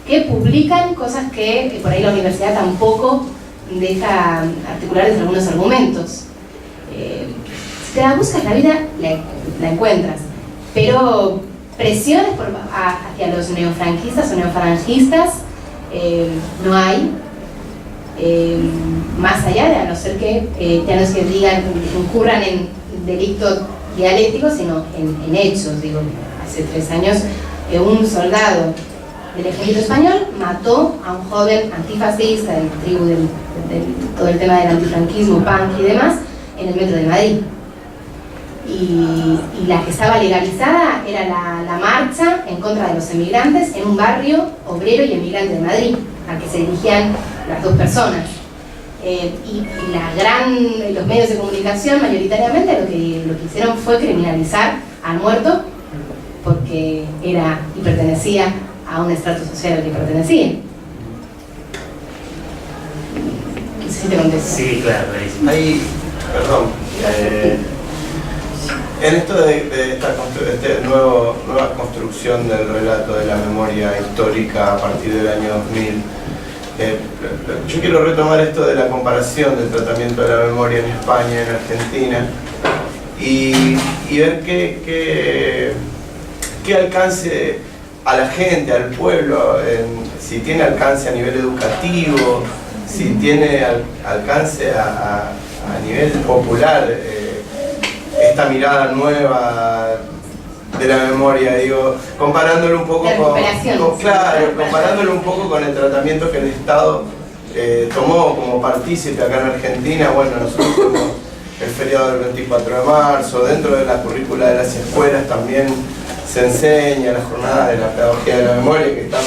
que publican cosas que por ahí la universidad tampoco deja articular desde algunos argumentos. Si te la buscas la vida, la encuentras, pero presiones hacia los neofranquistas o neofalangistas no hay, más allá de, a no ser que ya no es que digan, incurran en delitos dialécticos, sino en hechos. Digo, hace 3 años un soldado del ejército español mató a un joven antifascista del tribu de todo el tema del antifranquismo, punk y demás, en el metro de Madrid. Y la que estaba legalizada era la marcha en contra de los emigrantes en un barrio obrero y emigrante de Madrid, al que se dirigían las 2 personas. Y los medios de comunicación mayoritariamente lo que hicieron fue criminalizar al muerto porque era y pertenecía a un estrato social al que pertenecía. No sé si te contesto. Sí, claro, clarísimo. Ahí, perdón, en esto de esta nueva construcción del relato de la memoria histórica a partir del año 2000, yo quiero retomar esto de la comparación del tratamiento de la memoria en España y en Argentina y ver qué alcance a la gente, al pueblo, si tiene alcance a nivel educativo, si tiene alcance a nivel popular, esta mirada nueva de la memoria, digo, comparándolo un poco comparándolo un poco con el tratamiento que el Estado tomó como partícipe acá en Argentina. Bueno, nosotros tenemos el feriado del 24 de marzo, dentro de la currícula de las escuelas también se enseña la jornada de la pedagogía de la memoria, que están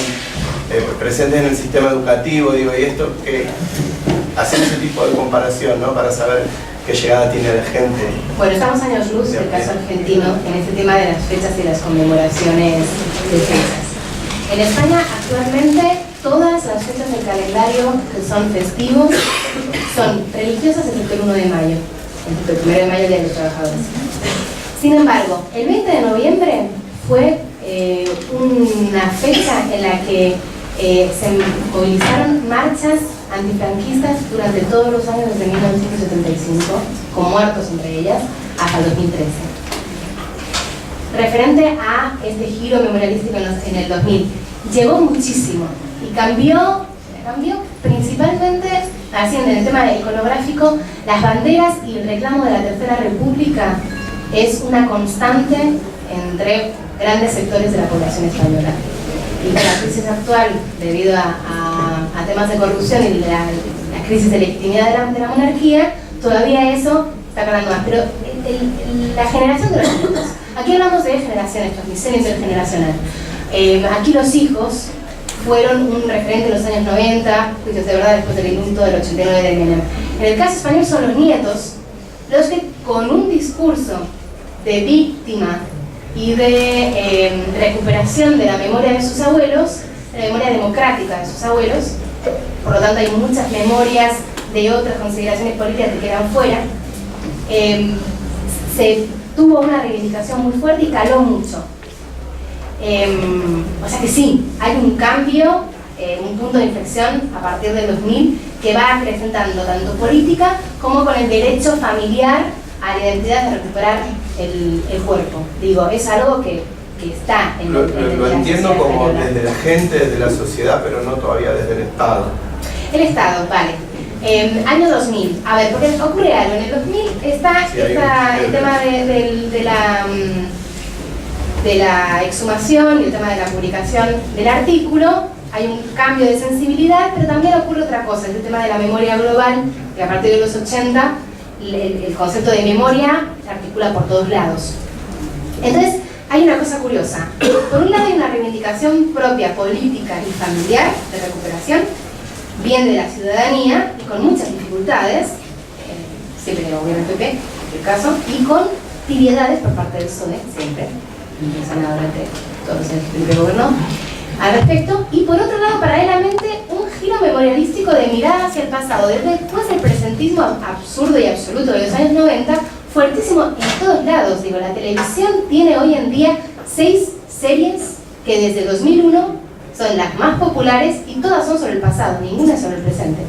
presentes en el sistema educativo, digo, y esto que hacer ese tipo de comparación, ¿no? Para saber qué llegada tiene la gente. Bueno, estamos años luz del caso argentino en este tema de las fechas y las conmemoraciones de fechas. En España actualmente todas las fechas del calendario que son festivos son religiosas excepto el 1 de mayo, excepto el 1 de mayo, el Día de los Trabajadores. Sin embargo, el 20 de noviembre fue una fecha en la que se movilizaron marchas antifranquistas durante todos los años desde 1975, con muertos entre ellas, hasta el 2013. Referente a este giro memorialístico en el 2000, llegó muchísimo y cambió principalmente, así en el tema iconográfico, las banderas y el reclamo de la Tercera República es una constante entre grandes sectores de la población española. Y con la crisis actual, debido a temas de corrupción y la crisis de legitimidad de la monarquía, todavía eso está ganando más. Pero la generación de los nietos, aquí hablamos de generaciones, transmisión intergeneracional. Aquí los hijos fueron un referente en los años 90, juicios de verdad después del indulto del 89 de Menem. En el caso español son los nietos los que, con un discurso de víctima y de recuperación de la memoria de sus abuelos, la memoria democrática de sus abuelos, por lo tanto hay muchas memorias de otras consideraciones políticas que quedan fuera, se tuvo una reivindicación muy fuerte y caló mucho. O sea que sí, hay un cambio, un punto de inflexión a partir del 2000 que va acrecentando tanto política como con el derecho familiar a la identidad de recuperar el cuerpo. Digo, es algo que está en lo entiendo como española. Desde la gente, desde la sociedad, pero no todavía desde el Estado. El Estado, vale. Año 2000. A ver, porque ocurre algo. En el 2000 está el tema de la exhumación y el tema de la publicación del artículo. Hay un cambio de sensibilidad, pero también ocurre otra cosa, es el tema de la memoria global, que a partir de los 80 el concepto de memoria se articula por todos lados. Entonces, hay una cosa curiosa. Por un lado hay una reivindicación propia, política y familiar de recuperación, bien de la ciudadanía y con muchas dificultades, siempre que lo gobierna el PP, en el caso, y con tibiedades por parte del PSOE, siempre, durante todos los años que el PP gobernó, al respecto. Y por otro lado, paralelamente, un giro memorialístico de mirada hacia el pasado, después del presentismo absurdo y absoluto de los años 90, fuertísimo en todos lados. Digo, la televisión tiene hoy en día 6 series que desde 2001 son las más populares y todas son sobre el pasado, ninguna sobre el presente.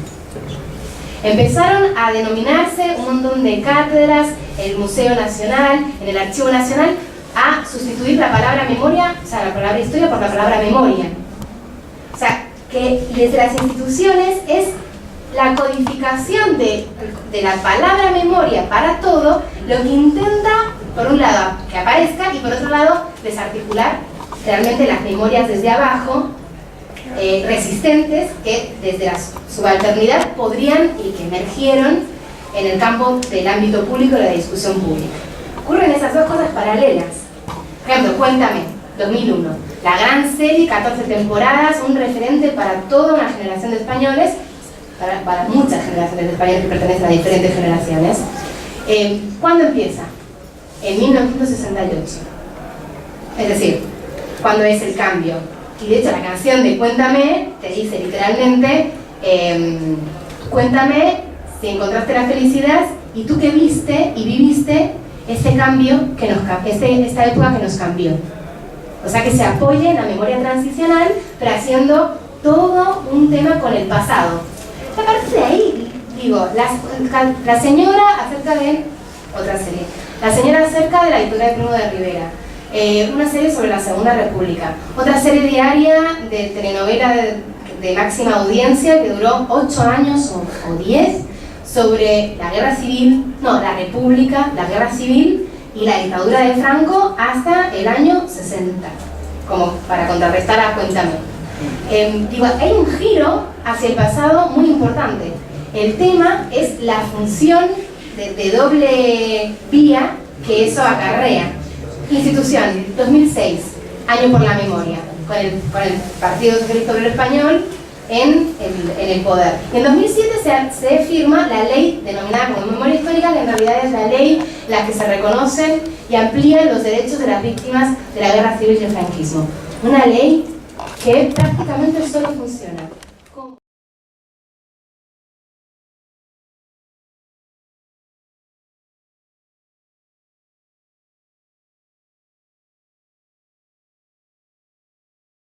Empezaron a denominarse un montón de cátedras, el Museo Nacional, en el Archivo Nacional, a sustituir la palabra memoria, o sea, la palabra historia por la palabra memoria. O sea, que desde las instituciones es la codificación de la palabra memoria para todo, lo que intenta, por un lado, que aparezca y por otro lado, desarticular realmente las memorias desde abajo, resistentes, que desde la subalternidad podrían y que emergieron en el campo del ámbito público y de la discusión pública. Ocurren esas dos cosas paralelas. Por ejemplo, Cuéntame, 2001, la gran serie, 14 temporadas, un referente para toda una generación de españoles, para muchas generaciones de españoles que pertenecen a diferentes generaciones. ¿Cuándo empieza? En 1968. Es decir, ¿cuándo es el cambio? Y de hecho la canción de Cuéntame te dice literalmente, cuéntame si encontraste la felicidad y tú que viste y viviste este cambio, esta época que nos cambió. O sea, que se apoye en la memoria transicional, pero haciendo todo un tema con el pasado. A partir de ahí, digo, la señora acerca de otra serie, la señora acerca de la dictadura de Primo de Rivera, una serie sobre la Segunda República, otra serie diaria de telenovela de máxima audiencia que duró 8 años o 10 sobre la guerra civil, no, la República, la guerra civil y la dictadura de Franco hasta el año 60, como para contrarrestar a Cuéntame. Digo, hay un giro hacia el pasado muy importante. El tema es la función de doble vía que eso acarrea. Institución, 2006, Año por la Memoria, con el Partido Socialista Obrero Español en el poder. Y en 2007 se firma la ley denominada como memoria histórica, que en realidad es la ley en la que se reconocen y amplían los derechos de las víctimas de la guerra civil y el franquismo. Una ley que prácticamente solo funciona